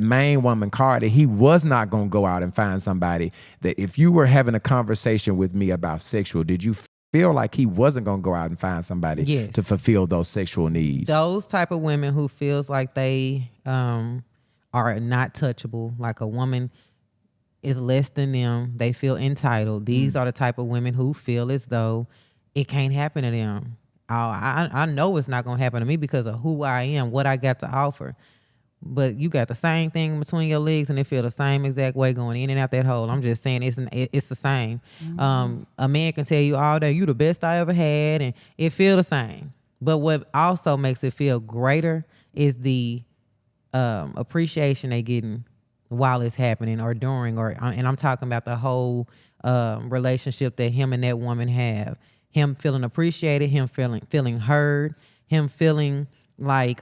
main woman card, that he was not going to go out and find somebody, that if you were having a conversation with me about sexual, did you feel like he wasn't going to go out and find somebody to fulfill those sexual needs? Those type of women who feels like they are not touchable, like a woman is less than them, they feel entitled. These are the type of women who feel as though it can't happen to them. I know it's not going to happen to me because of who I am, what I got to offer. But you got the same thing between your legs and it feel the same exact way going in and out that hole. I'm just saying it's the same. A man can tell you all day, you the best I ever had, and it feel the same. But what also makes it feel greater is the appreciation they getting while it's happening or during, and I'm talking about the whole relationship that him and that woman have. Him feeling appreciated, him feeling heard, him feeling like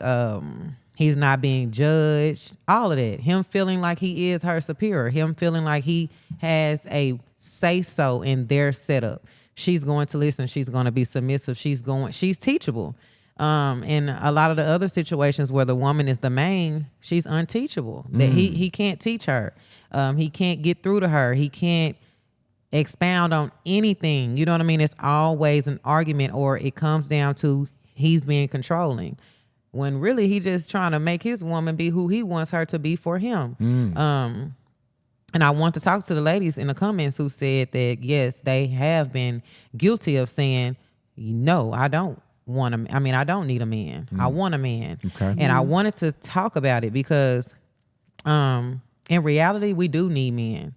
he's not being judged, all of that. Him feeling like he is her superior. Him feeling like he has a say-so in their setup. She's going to listen. She's going to be submissive. She's teachable. In a lot of the other situations where the woman is the main, she's unteachable. That he can't teach her. He can't get through to her. He can't expound on anything. You know what I mean? It's always an argument, or it comes down to he's being controlling. When really he just trying to make his woman be who he wants her to be for him. And I want to talk to the ladies in the comments who said that, yes, they have been guilty of saying, no, I don't need a man. I want a man. Okay. And I wanted to talk about it because in reality, we do need men.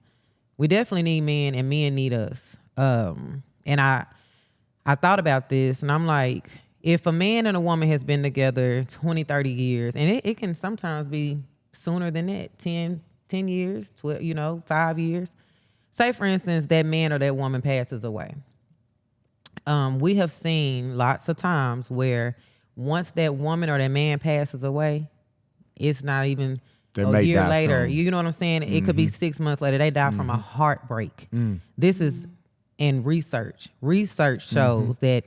We definitely need men, and men need us. And I thought about this, and I'm like, if a man and a woman has been together 20, 30 years, and it can sometimes be sooner than that, 10 years, 12, 5 years. Say, for instance, that man or that woman passes away. We have seen lots of times where once that woman or that man passes away, it's not even a year later. You know what I'm saying? It could be 6 months later. They die from a heartbreak. This is in research. Research shows that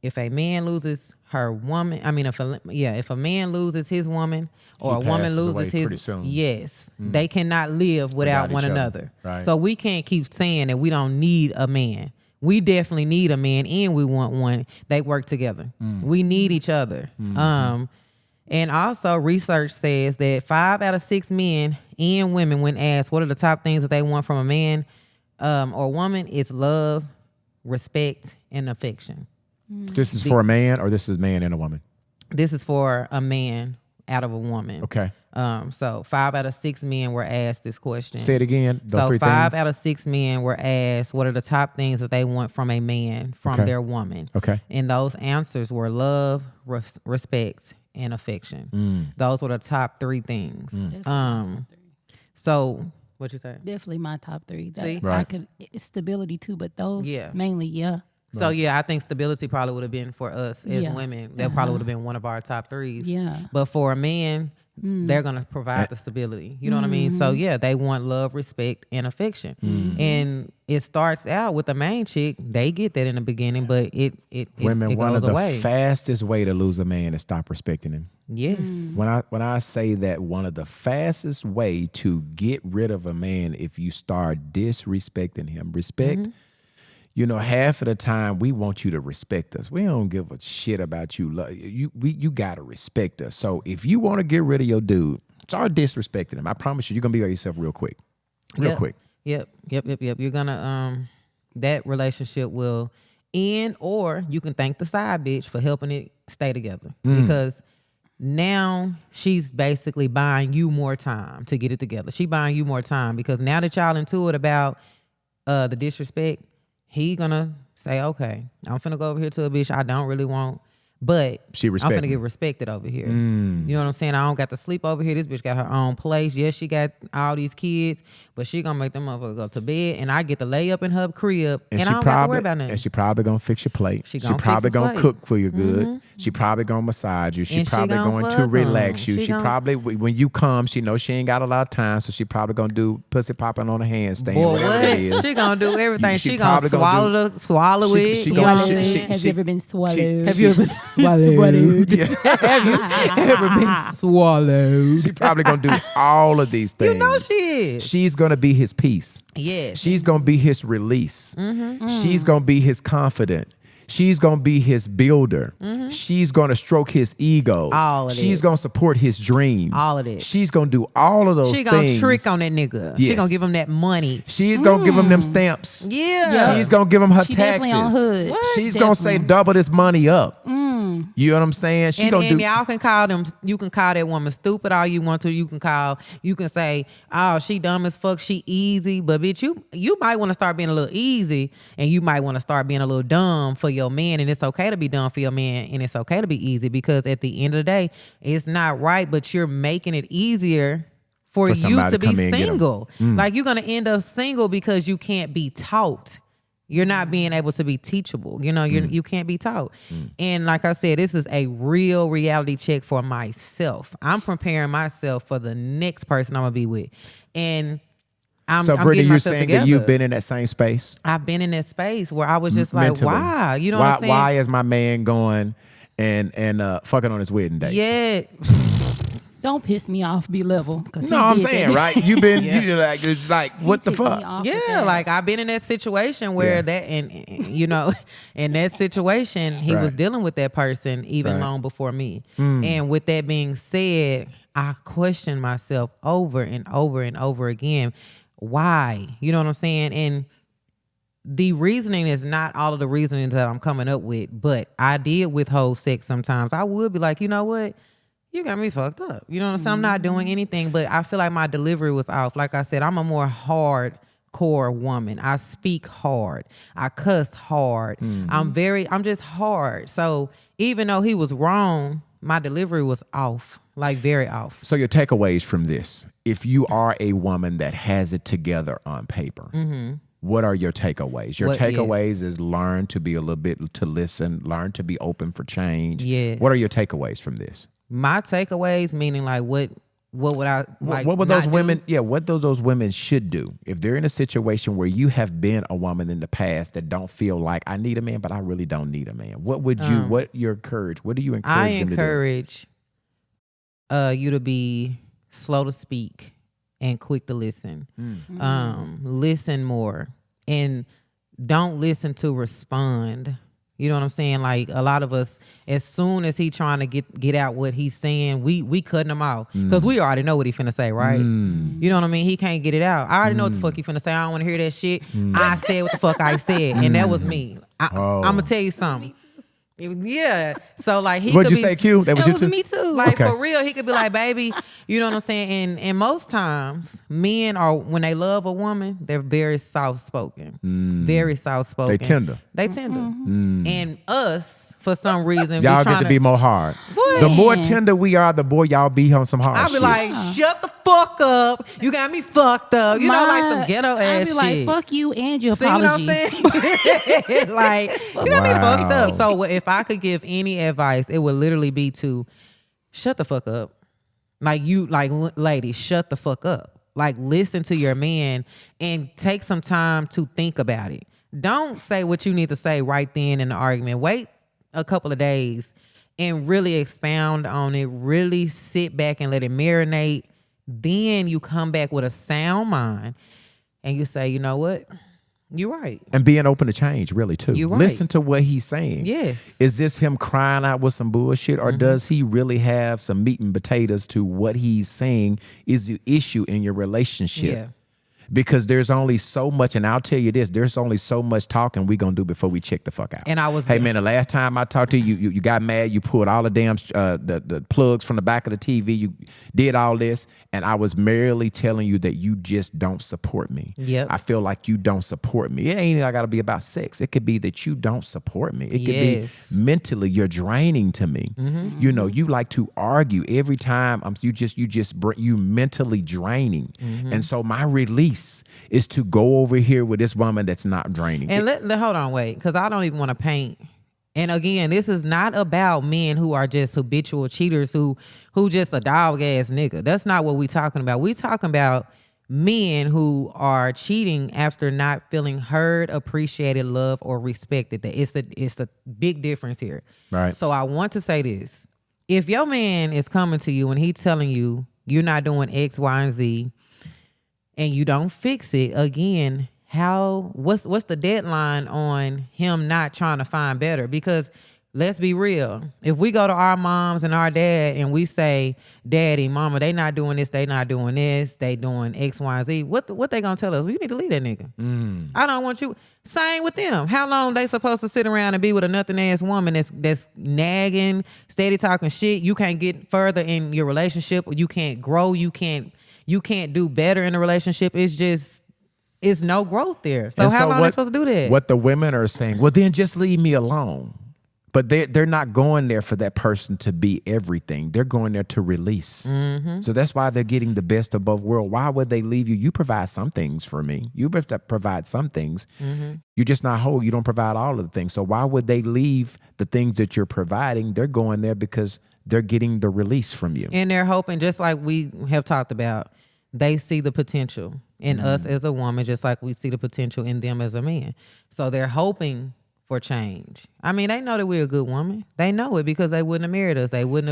if a man loses her woman, if a man loses his woman or a woman passes away loses pretty his, soon. yes, they cannot live without one each other. another. Right. So we can't keep saying that we don't need a man. We definitely need a man, and we want one. They work together. We need each other. And also, research says that 5 out of 6 men and women, when asked what are the top things that they want from a man or woman, it's love, respect, and affection. This is for a man, or this is a man and a woman? This is for a man out of a woman. Okay. So 5 out of 6 men were asked this question. Say it again. Those So three 5 things. out of 6 men were asked what are the top things that they want from a man, from their woman. Okay. And those answers were love, respect, and affection. Those were the top 3 things. So what you say? Definitely my top 3. See? Right. I could stability too, but those Yeah. mainly, yeah. So yeah, I think stability probably would have been for us as Yeah. women. That probably would have been one of our top 3s. Yeah. But for a man, they're gonna provide the stability. You know what I mean? So yeah, they want love, respect, and affection. And it starts out with the main chick. They get that in the beginning, but it Women, it one goes of the away. fastest way to lose a man is stop respecting him. Yes. When I say that one of the fastest way to get rid of a man if you start disrespecting him. Respect, you know, half of the time we want you to respect us. We don't give a shit about you. You gotta respect us. So if you want to get rid of your dude, start disrespecting him. I promise you're gonna be by yourself real quick. Real quick. Yep. You're gonna that relationship will end, or you can thank the side bitch for helping it stay together because now she's basically buying you more time to get it together. She buying you more time because now that y'all into it about the disrespect, he gonna say, okay, I'm finna go over here to a bitch I don't really want, but She I'm respect finna me. get respected over here. You know what I'm saying? I don't got to sleep over here. This bitch got her own place. Yes, she got all these kids, but she gonna make them motherfuckers go to bed, and I get to lay up in her crib, and I don't got to worry about nothing. And she probably gonna fix your plate. She She gonna probably fix his gonna plate. cook for you good. She probably gonna massage you. She And she probably gonna going to fuck 'em. relax you. She She gonna- probably, when you come, she knows she ain't got a lot of time, so she probably gonna do pussy popping on a handstand, Boy, whatever what? it is. She gonna do everything. She She gonna probably gonna swallow She- it. she you gonna- know what I'm she- saying? she- Have you ever been swallowed? Have you ever been swallowed? Have you ever been swallowed? She probably gonna do all of these things. You know she is. She's gonna be his peace. Yes. She's gonna be his release. She's gonna be his confidant. She's gonna be his builder. She's gonna stroke his egos. All of She's it. gonna support his dreams. All of it. She's gonna do all of those She gonna things. trick on that nigga. She Yes. gonna give him that money. She's gonna give him them stamps. Yeah. She's gonna give him her She taxes. definitely on hood. She's gonna say double this money up. You know what I'm saying? She And, gonna and do. y'all can call them. You can call that woman stupid all you want to. You can say, oh, she dumb as fuck. She easy, but bitch, you might want to start being a little easy, and you might want to start being a little dumb for your man. And it's okay to be dumb for your man, and it's okay to be easy because at the end of the day, it's not right, but you're making it easier for you somebody to to come be in and get 'em. single. Like you're gonna end up single because you can't be taught. You're not being able to be teachable. You know, you can't be taught. And like I said, this is a real reality check for myself. I'm preparing myself for the next person I'm gonna be with. And I'm So, I'm Brittany, getting you're myself saying together. that you've been in that same space? I've been in that space where I was just like, mentally. why? You know what I'm saying? Why is my man going and fucking on his wedding day? Yeah. Don't piss me off, B Level. No, I'm saying, right? You've been, you like, it's like, what the fuck? Yeah, like I've been in that situation where Yeah. that, and you know, in that situation, he was Right. dealing with that person even Right. long before me. And with that being said, I questioned myself over and over and over again. Why? You know what I'm saying? And the reasoning is not all of the reasoning that I'm coming up with, but I did withhold sex sometimes. I would be like, you know what? You got me fucked up. You know what I'm saying? I'm not doing anything, but I feel like my delivery was off. Like I said, I'm a more hardcore woman. I speak hard. I cuss hard. I'm just hard. So even though he was wrong, my delivery was off, like very off. So your takeaways from this, if you are a woman that has it together on paper, what are your takeaways? Your What- takeaways is learn to be a little bit, to listen, learn to be open for change. Yes. What are your takeaways from this? My takeaways, meaning like what what would I like? What would those not women? do? Yeah, what those women should do if they're in a situation where you have been a woman in the past that don't feel like I need a man, but I really don't need a man. What would you? What your courage? What do you encourage I them encourage you to be slow to speak and quick to listen. Listen more and don't listen to respond. You know what I'm saying? Like a lot of us, as soon as he trying to get out what he's saying, we cutting him out because we already know what he finna say, right? You know what I mean? He can't get it out. I already know what the fuck he finna say. I don't want to hear that shit. I said what the fuck I said, and that was me. I'm gonna tell you something. Yeah. So like he What'd could you be, say, Q? That was That you was too? me too. like Okay. for real, he could be like, baby, you know what I'm saying? And most times, men are when they love a woman, they're very soft spoken. Very soft spoken. They tender. They tender. And us, for some reason, Y'all we get trying to be more hard. The more tender we are, the more y'all be on some hard I'll be shit. like, shut the fuck up. You got me fucked up. You know, like some ghetto I'd ass be shit. like, fuck you and your See what apology. I'm saying? Like, you got me fucked up. So if I could give any advice, it would literally be to shut the fuck up. Like ladies, shut the fuck up. Like, listen to your man and take some time to think about it. Don't say what you need to say right then in the argument. Wait a couple of days and really expound on it. Really sit back and let it marinate. Then you come back with a sound mind and you say, you know what? You're right. And being open to change, really, too. You're right. Listen to what he's saying. Yes. Is this him crying out with some bullshit, or does he really have some meat and potatoes to what he's saying is the issue in your relationship? Yeah. Because there's only so much, and I'll tell you this, there's only so much talking we gonna do before we check the fuck out. And I was hey man, the last time I talked to you, you got mad, you pulled all the damn the plugs from the back of the TV, you did all this, and I was merely telling you that you just don't support me. Yep. I feel like you don't support me. It ain't I gotta be about sex. It could be that you don't support me. It could Yes. be mentally you're draining to me. You know, you like to argue every time. You mentally draining, and so my release is to go over here with this woman that's not draining. And hold on, wait, because I don't even want to paint. And again, this is not about men who are just habitual cheaters who just a dog ass nigga. That's not what we talking about. We talking about men who are cheating after not feeling heard, appreciated, loved, or respected. It's the big difference here. Right. So I want to say this: if your man is coming to you and he telling you you're not doing X, Y, and Z, and you don't fix it, again, what's the deadline on him not trying to find better? Because let's be real. If we go to our moms and our dad and we say, Daddy, Mama, they not doing this, they not doing this, they doing X, Y, and Z, what they gonna tell us? We need to leave that nigga. I don't want you. Same with them. How long they supposed to sit around and be with a nothing ass woman that's nagging, steady talking shit? You can't get further in your relationship, or you can't grow, you can't do better in a relationship. It's no growth there. So And how long are they supposed to do that? What the women are saying, well, then just leave me alone. But they're not going there for that person to be everything. They're going there to release. So that's why they're getting the best of both worlds. Why would they leave you? You provide some things for me. You have to provide some things. You're just not whole. You don't provide all of the things. So why would they leave the things that you're providing? They're going there because they're getting the release from you. And they're hoping, just like we have talked about, they see the potential in us as a woman, just like we see the potential in them as a man. So they're hoping for change. I mean, they know that we're a good woman. They know it because they wouldn't have married us. They would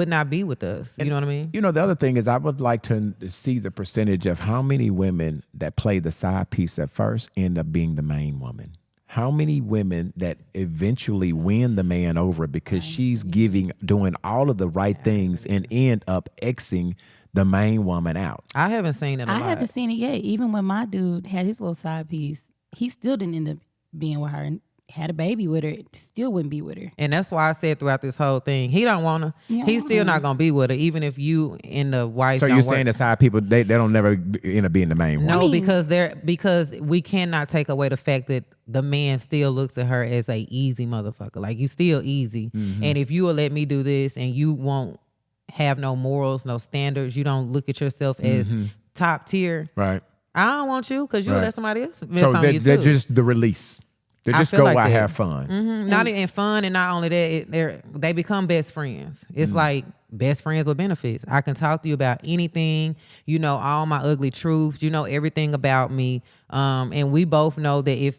not be with us. You know what I mean? You know, the other thing is I would like to see the percentage of how many women that play the side piece at first end up being the main woman. How many women that eventually win the man over because she's doing all of the right things and end up Xing the main woman out. I haven't seen it a lot. I haven't seen it yet. Even when my dude had his little side piece, he still didn't end up being with her and had a baby with her. Still wouldn't be with her. And that's why I said throughout this whole thing, he don't want her. He's still not going to be with her, even if you and the wife So don't you're work. saying that's how people, they don't never end up being the main one? No, because we cannot take away the fact that the man still looks at her as a easy motherfucker. Like, you still easy. And if you will let me do this and you won't have no morals, no standards, you don't look at yourself as top tier, Right. I don't want you because you Right. let somebody else So miss on you they're too. just the release. They I just feel go like out, that. have fun. Not even fun, and not only that, they become best friends. It's like best friends with benefits. I can talk to you about anything. You know all my ugly truths. You know everything about me. And we both know that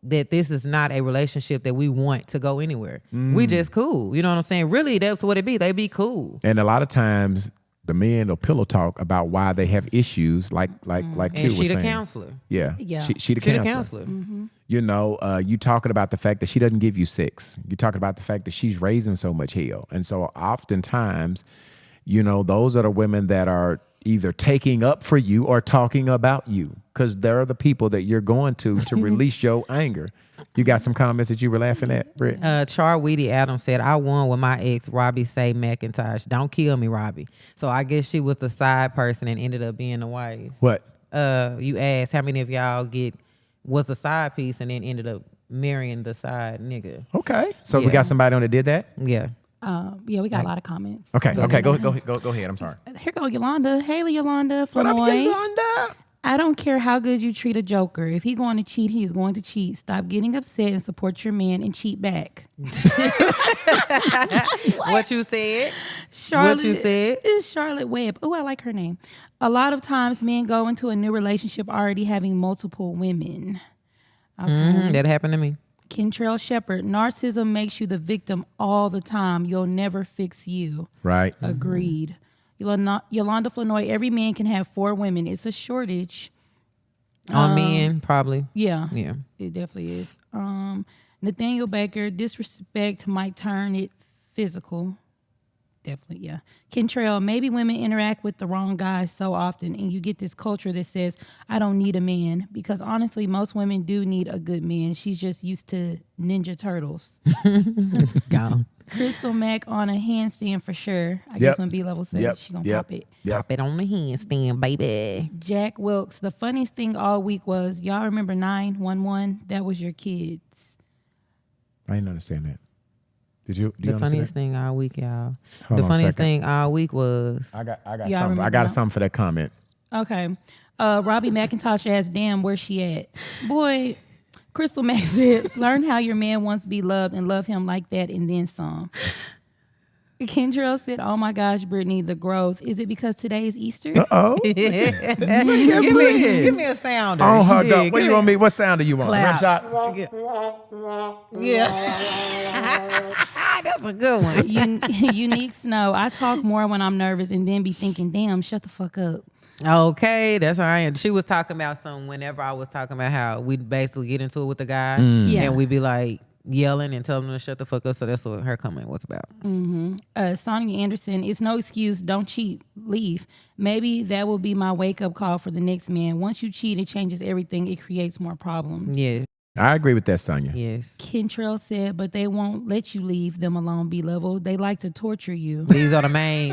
this is not a relationship that we want to go anywhere. We just cool. You know what I'm saying? Really, that's what it be. They be cool. And a lot of times the men will pillow talk about why they have issues like Q And was she the saying. counselor. Yeah. Yeah. She the She the counselor. counselor. You know, you talking about the fact that she doesn't give you sex. You talking about the fact that she's raising so much hell. And so oftentimes, you know, those are the women that are either taking up for you or talking about you, because they're the people that you're going to release your anger. You got some comments that you were laughing at, Britt? Char Weedy Adams said, I won with my ex, Robbie Say McIntosh. Don't kill me, Robbie. So I guess she was the side person and ended up being the wife. What? You asked how many of y'all was the side piece and then ended up marrying the side nigga. Okay. So we Yeah. got somebody on that did that? Yeah. Yeah, we got a lot of comments. Okay. Okay. Go ahead. I'm sorry. Here go Yolanda. Hey, Yolanda. What up, Floyd. Yolanda? I don't care how good you treat a joker. If he going to cheat, he is going to cheat. Stop getting upset and support your man and cheat back. What you said? Charlotte, What you said? Is Charlotte Webb. Oh, I like her name. A lot of times men go into a new relationship already having multiple women. That happened to me. Kentrell Shepherd. Narcissism makes you the victim all the time. You'll never fix you. Right. Agreed. Yolanda Flournoy, every man can have 4 women. It's a shortage. On men, probably. Yeah. Yeah. It definitely is. Nathaniel Baker, disrespect might turn it physical. Definitely, yeah. Kentrell, maybe women interact with the wrong guys so often, and you get this culture that says, I don't need a man. Because honestly, most women do need a good man. She's just used to Ninja Turtles. Go. Crystal Mack on a handstand for sure. I guess when B Level says she gonna pop it. Pop it on the handstand, baby. Jack Wilkes. The funniest thing all week was, y'all remember 911? That was your kids. I didn't understand that. Did you? The funniest thing all week, y'all. Hold The on a funniest second. thing all week was I got Y'all something. I remember got that? something for that comment. Okay. Robbie McIntosh asked, damn, where's she at? Boy, Crystal Mack said, learn how your man wants to be loved and love him like that and then some. Kendrell said, oh my gosh, Brittany, the growth. Is it because today is Easter? Oh, give me a sounder. oh, her Yeah, dog. What give you me- want me? What sound do you want? Claps. Rimshot? Yeah. That's a good one. Unique Snow. I talk more when I'm nervous and then be thinking, damn, shut the fuck up. Okay, that's how I am. She was talking about something whenever I was talking about how we basically get into it with the guy Yeah. and we be like yelling and telling him to shut the fuck up. So that's what her comment was about. Sonia Anderson, it's no excuse. Don't cheat. Leave. Maybe that will be my wake up call for the next man. Once you cheat, it changes everything. It creates more problems. Yes. I agree with that, Sonya. Yes. Kentrell said, but they won't let you leave them alone, B Level. They like to torture you. These are the main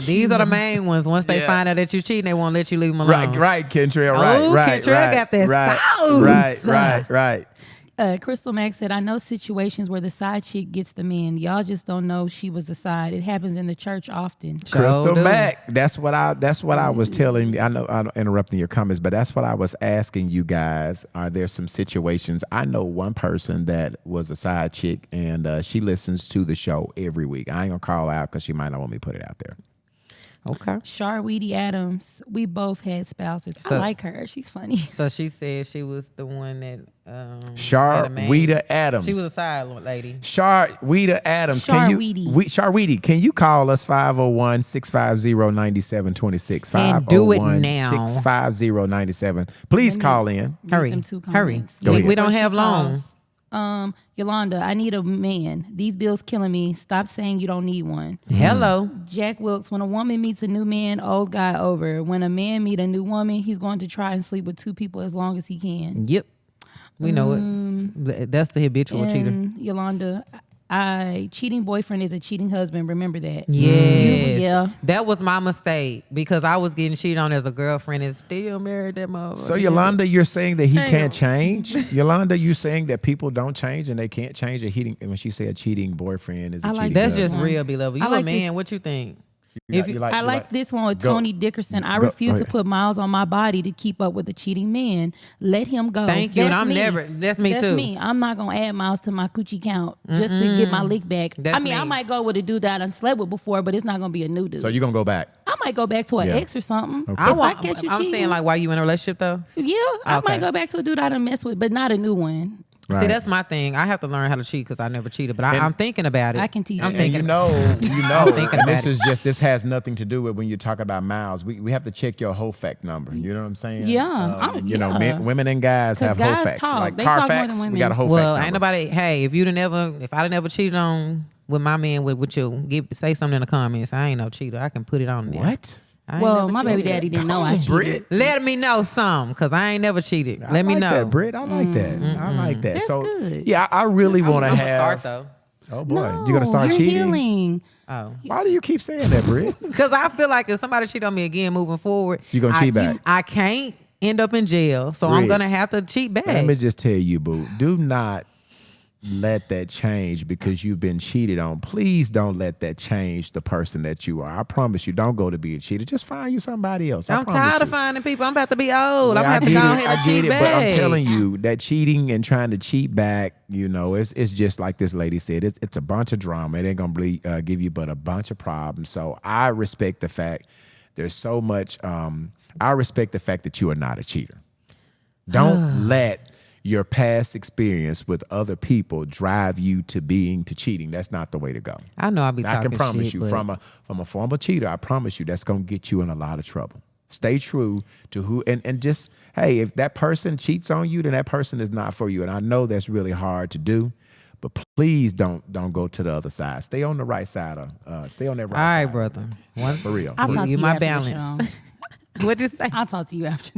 ones. Once they find out that you cheating, they won't let you leave them alone. Right, Kentrell. Oh, Kentrell got that sauce. Right. Crystal Mack said, I know situations where the side chick gets the man. Y'all just don't know she was the side. It happens in the church often. Crystal do. Mack. That's what I was telling. I know I'm interrupting your comments, but that's what I was asking you guys. Are there some situations? I know one person that was a side chick, and she listens to the show every week. I ain't gonna call out because she might not want me to put it out there. Okay. Charweedy Adams, we both had spouses. I like her. She's funny. So she said she was the one that had a man. Charweeda Adams. She was a side lady. Charweeda Adams. Charweedy, can you call us 501-650-9726? And do it now. 650-97. Please call in. Hurry. Them two Hurry. comments. Go ahead. We don't Before she have long. calls. Yolanda, I need a man. These bills killing me. Stop saying you don't need one. Hello. Jack Wilkes, when a woman meets a new man, old guy over. When a man meet a new woman, he's going to try and sleep with 2 people as long as he can. Yep. We know it. That's the habitual cheater. And Yolanda, cheating boyfriend is a cheating husband. Remember that. Yes. Yeah. That was my mistake because I was getting cheated on as a girlfriend and still married that motherfucker. So Yolanda, you're saying that he can't change? Yolanda, you saying that people don't change and they can't change a cheating? When she said cheating boyfriend is a cheating That's husband. just real, B Level. You I like a man? this. What you think? I like this one with Tony Dickerson. I refuse to put miles on my body to keep up with a cheating man. Let him go. Thank you. That's And that's me too. That's me. I'm not going to add miles to my coochie count just to get my lick back. That's I might go with a dude that I done slept with before, but it's not going to be a new dude. So you're going to go back? I might go back to an ex or something. Okay. I'm saying like while you in a relationship though? Yeah, I might go back to a dude I done messed with, but not a new one. Right. See, that's my thing. I have to learn how to cheat because I never cheated, but I'm thinking about it. I can teach you. I'm thinking. This has nothing to do with when you talk about miles. We have to check your HOFAC number. You know what I'm saying? Yeah. Women and guys have guys HOFACs. talk. Like They talk more than Carfax, women. we got a HOFAC Well, number. ain't nobody. Hey, if I'd never cheated on with my man, would you say something in the comments? I ain't no cheater. I can put it on there. What? Well, my baby daddy didn't know I cheated. Let me know some, because I ain't never cheated. Let me know. That, Britt. I like that. I like that. That's so, good. yeah, I really want to have. Start though. Oh boy, No, you're gonna start you're cheating. Healing. Oh, Why do you keep saying that, Britt? because I feel like if somebody cheat on me again moving forward, You gonna cheat back. I can't end up in jail, so I'm Britt, gonna have to cheat back. Let me just tell you, boo. Do not let that change because you've been cheated on. Please don't let that change the person that you are. I promise you, don't go to be a cheater. Just find you somebody else. I'm tired of finding people. I'm about to be old. Yeah, I'm gonna have to go ahead and cheat back. but I'm telling you that cheating and trying to cheat back, it's just like this lady said. It's a bunch of drama. It ain't gonna give you but a bunch of problems. So I respect the fact there's so much. I respect the fact that you are not a cheater. Don't let your past experience with other people drive you to cheating. That's not the way to go. I know I'll be talking I can promise shit, you but from a former cheater, I promise you that's gonna get you in a lot of trouble. Stay true to who and just, hey, if that person cheats on you, then that person is not for you. And I know that's really hard to do, but please don't go to the other side. Stay on the right side stay on that right side. all right, brother. One For real. I'll talk to you you my after the balance. show. What'd you say? I'll talk to you after.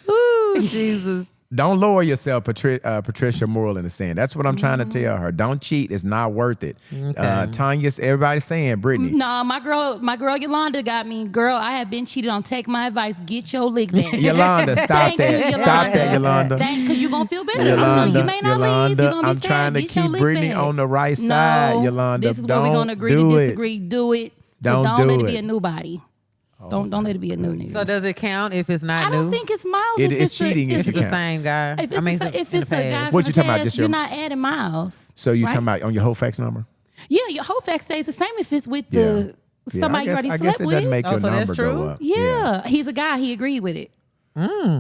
Ooh, Jesus. Don't lower yourself, Patricia Moore in the sand. That's what I'm trying to tell her. Don't cheat. It's not worth it. Okay. Tanya, everybody's saying, Brittany. No, my girl Yolanda got me. Girl, I have been cheated on. Take my advice. Get your lick back. Yolanda, stop Thank that. you, Yolanda. Stop that, Yolanda. Because you're going to feel better. I'm telling you, you may not leave. You're going to be I'm trying to Get your keep lick Brittany back. on the right side, Yolanda. This is where we're going to agree do to it. disagree. Do it. Don't But do let it it. be a new body. Don't let it be a new nigga. So does it count if it's not I new? don't think it's miles. It if is it's cheating A, if If you it's the count. same guy. if it's, in the a guy past. from What the you talking about? past, Just you're your- not adding miles. So you right? talking about on your whole fax number? Yeah, your whole fact stays the same if it's with Yeah. the somebody you already I slept guess it with. doesn't make Oh, your so that's number true? go up. Yeah, he's a guy. He agreed with it.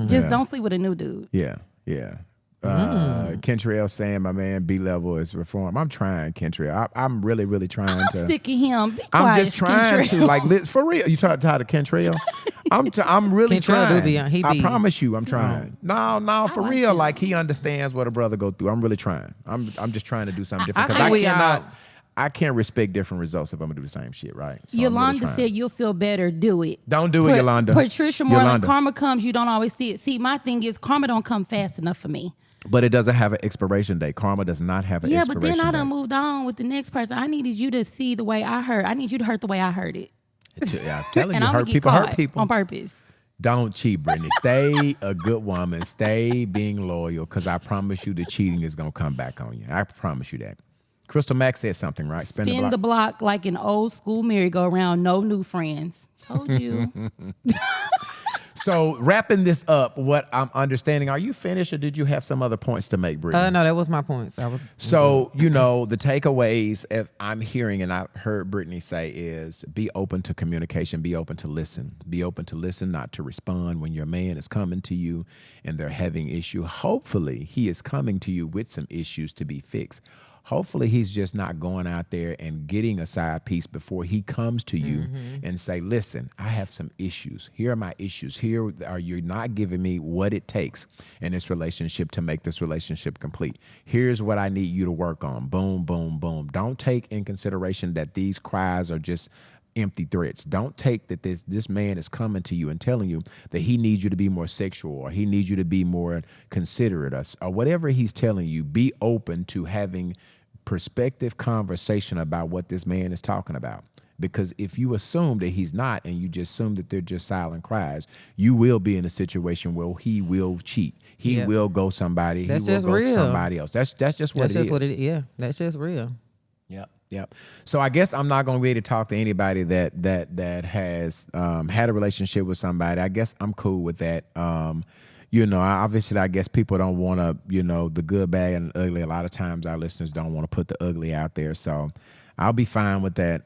Just don't sleep with a new dude. Yeah. Kentrell saying my man B Level is reformed. I'm trying, Kentrell. I'm really, really trying I'm to. sick of him. Be I'm quiet, just trying Kentrell. to for real. You tired of Kentrell? I'm really Kentrell trying. do be- I promise you, I'm trying. No, for like real. him. Like he understands what a brother go through. I'm really trying. I'm just trying to do something different I because think we all- I can't respect different results if I'm gonna do the same shit, right? So I'm really Yolanda trying. said you'll feel better. Do it. Don't do it, Yolanda. Patricia Moore, when Yolanda. karma comes, you don't always see it. See, my thing is karma don't come fast enough for me. But it doesn't have an expiration date. Karma does not have an Yeah, but expiration then I date. done moved on with the next person. I needed you to see the way I heard. I need you to hurt the way I heard it. Yeah, I'm telling And you, I'm hurt gonna get people caught hurt people. on purpose. Don't cheat, Brittany. Stay a good woman. Stay being loyal, because I promise you the cheating is going to come back on you. I promise you that. Crystal Mack said something, right? Spin the block like an old school merry-go-round. No new friends. Told you. So wrapping this up, what I'm understanding, are you finished or did you have some other points to make, Brittany? No, that was my points. So, the takeaways if I'm hearing and I heard Brittany say is be open to communication, be open to listen. Be open to listen, not to respond when your man is coming to you and they're having issue. Hopefully, he is coming to you with some issues to be fixed. Hopefully, he's just not going out there and getting a side piece before he comes to you and say, listen, I have some issues. Here are my issues. Here are you not giving me what it takes in this relationship to make this relationship complete. Here's what I need you to work on. Boom, boom, boom. Don't take in consideration that these cries are just empty threats. Don't take that this man is coming to you and telling you that he needs you to be more sexual or he needs you to be more considerate or whatever he's telling you. Be open to having perspective conversation about what this man is talking about. Because if you assume that he's not and you just assume that they're just silent cries, you will be in a situation where he will cheat. He will go somebody. That's he will just go real. somebody else. That's just what That's it just is. what it is. Yeah, that's just real. Yep. Yep. So I guess I'm not going to be able to talk to anybody that has had a relationship with somebody. I guess I'm cool with that. Obviously, I guess people don't want to, the good, bad, and ugly. A lot of times our listeners don't want to put the ugly out there. So I'll be fine with that.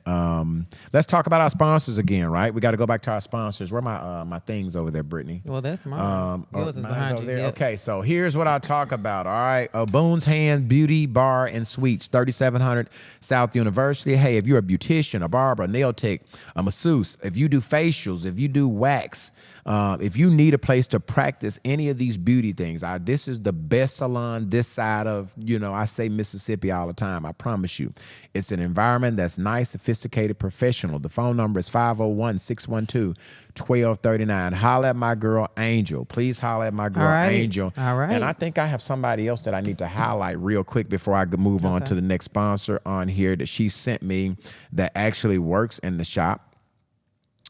Let's talk about our sponsors again, right? We got to go back to our sponsors. Where are my things over there, Brittany? Well, that's mine. Yours is behind over you. there. Yep. Okay, so here's what I'll talk about. All right, Boone's Hand Beauty Bar and Suites, 3700 South University. Hey, if you're a beautician, a barber, a nail tech, a masseuse, if you do facials, if you do wax, if you need a place to practice any of these beauty things, this is the best salon this side of, I say Mississippi all the time. I promise you. It's an environment that's nice, sophisticated, professional. The phone number is 501-612-1239. Holla at my girl, Angel. Please holla at my girl, Angel. All right. And I think I have somebody else that I need to highlight real quick before I move on to the next sponsor on here that she sent me that actually works in the shop.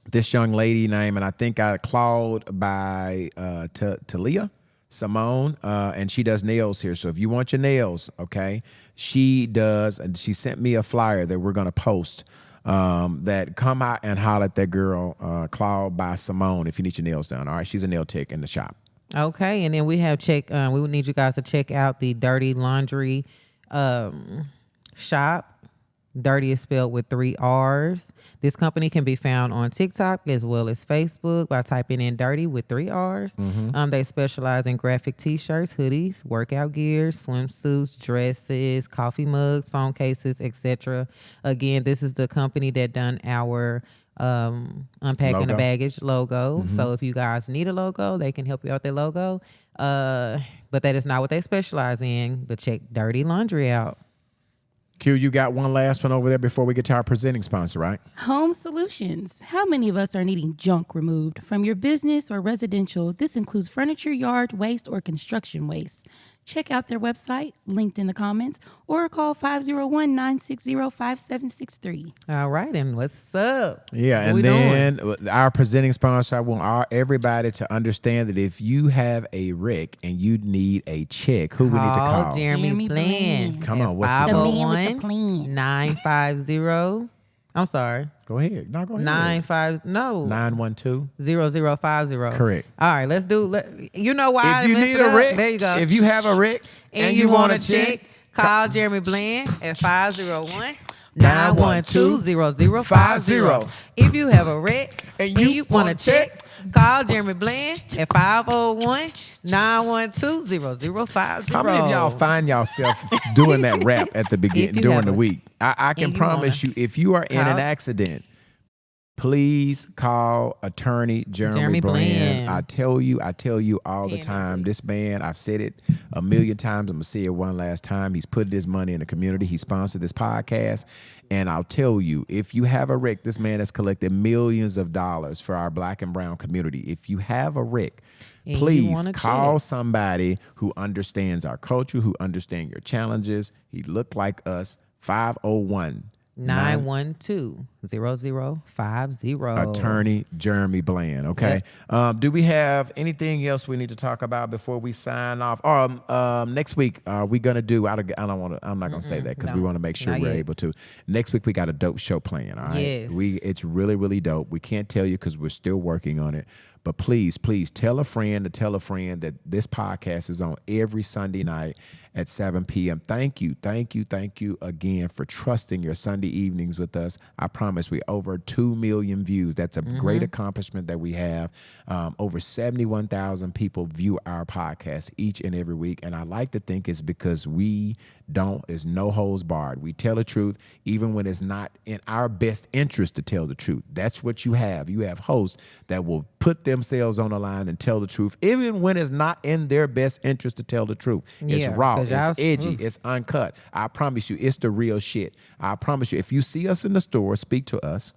This young lady name, and I think I called by Talia Simone, and she does nails here. So if you want your nails, okay, she does, and she sent me a flyer that we're gonna post. That come out and holler at that girl, Claude by Simone, if you need your nails done. All right, she's a nail tech in the shop. Okay, and then we have we would need you guys to check out the Dirty Laundry shop. Dirty is spelled with 3 R's. This company can be found on TikTok as well as Facebook by typing in Dirty with 3 R's. They specialize in graphic t-shirts, hoodies, workout gear, swimsuits, dresses, coffee mugs, phone cases, etc. Again, this is the company that done our Unpacking the Baggage logo. So if you guys need a logo, they can help you out with their logo. But that is not what they specialize in. But check Dirty Laundry out. Q, you got one last one over there before we get to our presenting sponsor, right? Home Solutions. How many of us are needing junk removed from your business or residential? This includes furniture, yard waste, or construction waste. Check out their website, linked in the comments, or call 501-960-5763. All right, and what's up? Yeah, and then our presenting sponsor, I want everybody to understand that if you have a wreck and you need a check, who we need to call? Jeremy Bland. Come on, what's the the man with the plan? 950. I'm sorry. Go ahead. No, go ahead. 912 950. 0050. Correct. All right, let's do. You know why? If you need a wreck, there you go. if you have a wreck and you want to check, call Jeremy Bland at 501-912-0050. If you have a wreck and you want to check, call Jeremy Bland at 501-912-0050. How many of y'all find yourself doing that rap at the beginning during the week? I can promise you, if you are in an accident, please call attorney Jeremy Bland. I tell you all the time, this man, I've said it a million times. I'm going to say it one last time. He's put his money in the community. He sponsored this podcast. And I'll tell you, if you have a wreck, this man has collected millions of dollars for our black and brown community. If you have a wreck, please call somebody who understands our culture, who understands your challenges. He looked like us. 501-912-0050. Attorney Jeremy Bland. Okay. Yep. Do we have anything else we need to talk about before we sign off? Next week, we gonna do. I'm not gonna say that because we want to make sure we're able to. Next week we got a dope show playing. All right. Yes. It's really, really dope. We can't tell you because we're still working on it. But please tell a friend that this podcast is on every Sunday night at 7 p.m. Thank you again for trusting your Sunday evenings with us. I promise we over 2 million views. That's a great accomplishment that we have. Over 71,000 people view our podcast each and every week. And I like to think it's because it's no holds barred. We tell the truth even when it's not in our best interest to tell the truth. That's what you have. You have hosts that will put themselves on the line and tell the truth even when it's not in their best interest to tell the truth. It's raw, it's edgy, it's uncut. I promise you, it's the real shit. I promise you, if you see us in the store, speak to us.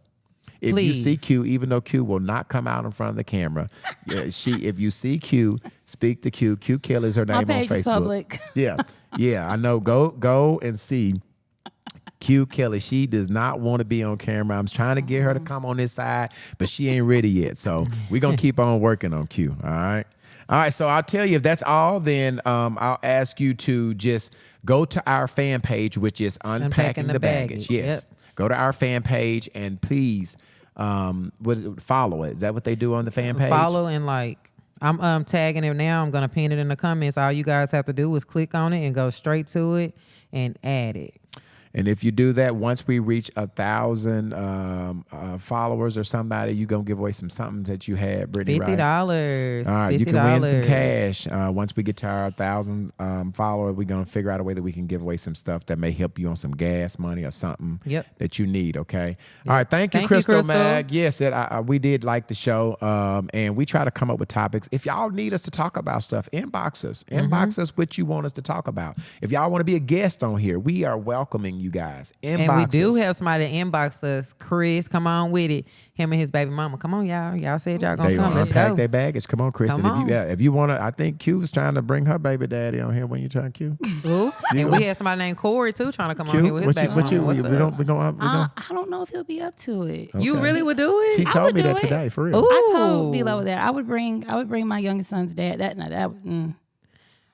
If you see Q, even though Q will not come out in front of the camera, if you see Q, speak to Q. Q Kelly is her name on Facebook. Is public. Yeah, I know. Go and see Q Kelly. She does not want to be on camera. I'm trying to get her to come on this side, but she ain't ready yet. So we're gonna keep on working on Q. All right. All right, so I'll tell you if that's all, then I'll ask you to just go to our fan page, which is Unpacking the Baggage. Yes. Yep. Go to our fan page and please follow it. Is that what they do on the fan page? Follow and like. I'm tagging it now. I'm gonna pin it in the comments. All you guys have to do is click on it and go straight to it and add it. And if you do that, once we reach 1,000 followers or somebody, you gonna give away something that you had, Brittany, right? $50. All right, you can win some cash. Once we get to our 1,000 followers, we're gonna figure out a way that we can give away some stuff that may help you on some gas money or something that you need. Okay. Yep. All right. Thank you, Crystal Mag. Yes, we did like the show, and we try to come up with topics. If y'all need us to talk about stuff, inbox us. Inbox us what you want us to talk about. If y'all want to be a guest on here, we are welcoming you guys. Inbox and we do us. have somebody that inboxed us. Chris, come on with it. Him and his baby mama. Come on, y'all. Y'all said y'all gonna come. Let's unpack go. their baggage. Come on, Chris. Come on. If you want to, I think Q was trying to bring her baby daddy on here when you trying Q. Ooh. And we had somebody named Corey too trying to come on here with his baby mama. I don't know if he'll be up to it. Okay. You really would do it? She told me that today, for real. Ooh. I told B Level that I would bring my youngest son's dad.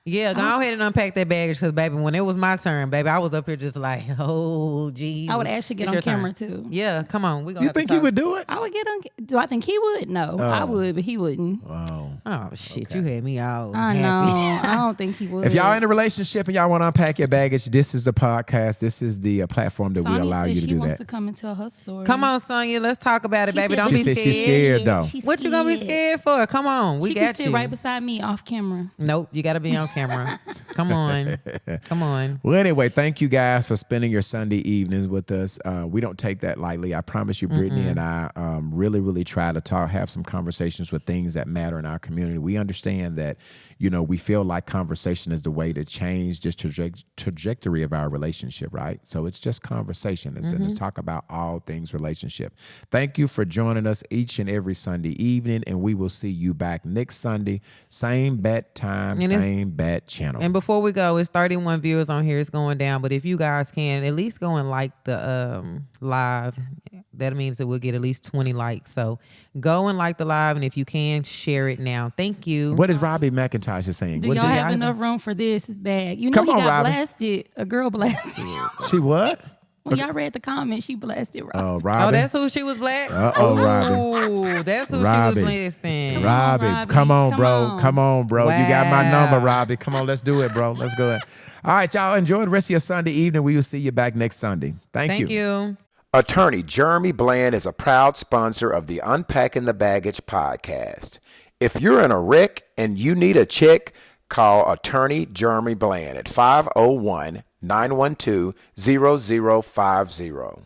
Yeah, go ahead and unpack that baggage because, baby, when it was my turn, baby, I was up here just like, oh, geez. I would actually get on camera too. Yeah, come on. You think he would do it? I would get on. Do I think he would? No, I would, but he wouldn't. Wow. Oh, shit. You had me all I happy. know. I don't think he would. If y'all in a relationship and y'all want to unpack your baggage, this is the podcast. This is the platform that we allow you to do She wants that. to come and tell her story. Come on, Sonya. Let's talk about it, baby. Don't be scared. She's scared, though. What you going to be scared for? Come on. We she got can sit you. right beside me off camera. Nope. You got to be on camera. Come on. Come on. Well, anyway, thank you guys for spending your Sunday evenings with us. We don't take that lightly. I promise you, Brittany and I really, really try to have some conversations with things that matter in our community. We understand that, we feel like conversation is the way to change this trajectory of our relationship, right? So it's just conversation. It's talk about all things relationship. Thank you for joining us each and every Sunday evening, and we will see you back next Sunday. Same bat time, same bat channel. And before we go, it's 31 viewers on here. It's going down. But if you guys can, at least go and like the live. That means that we'll get at least 20 likes. So go and like the live. And if you can, share it now. Thank you. What is Robbie McIntosh saying? Do y'all have enough room for this bag? You know Come he on, got Robbie. blasted. A girl blasted. She what? When y'all read the comments, she blasted Robbie. Oh, Robbie. Oh, that's who she was black? Robbie. Oh, that's who Robbie. she was blasting. Robbie, come on, bro. Come on, bro. You got my Wow. number, Robbie. Come on, let's do it, bro. Let's go ahead. All right, y'all. Enjoy the rest of your Sunday evening. We will see you back next Sunday. Thank you. Attorney Jeremy Bland is a proud sponsor of the Unpacking the Baggage podcast. If you're in a wreck and you need a check, call Attorney Jeremy Bland at 501-912-0050.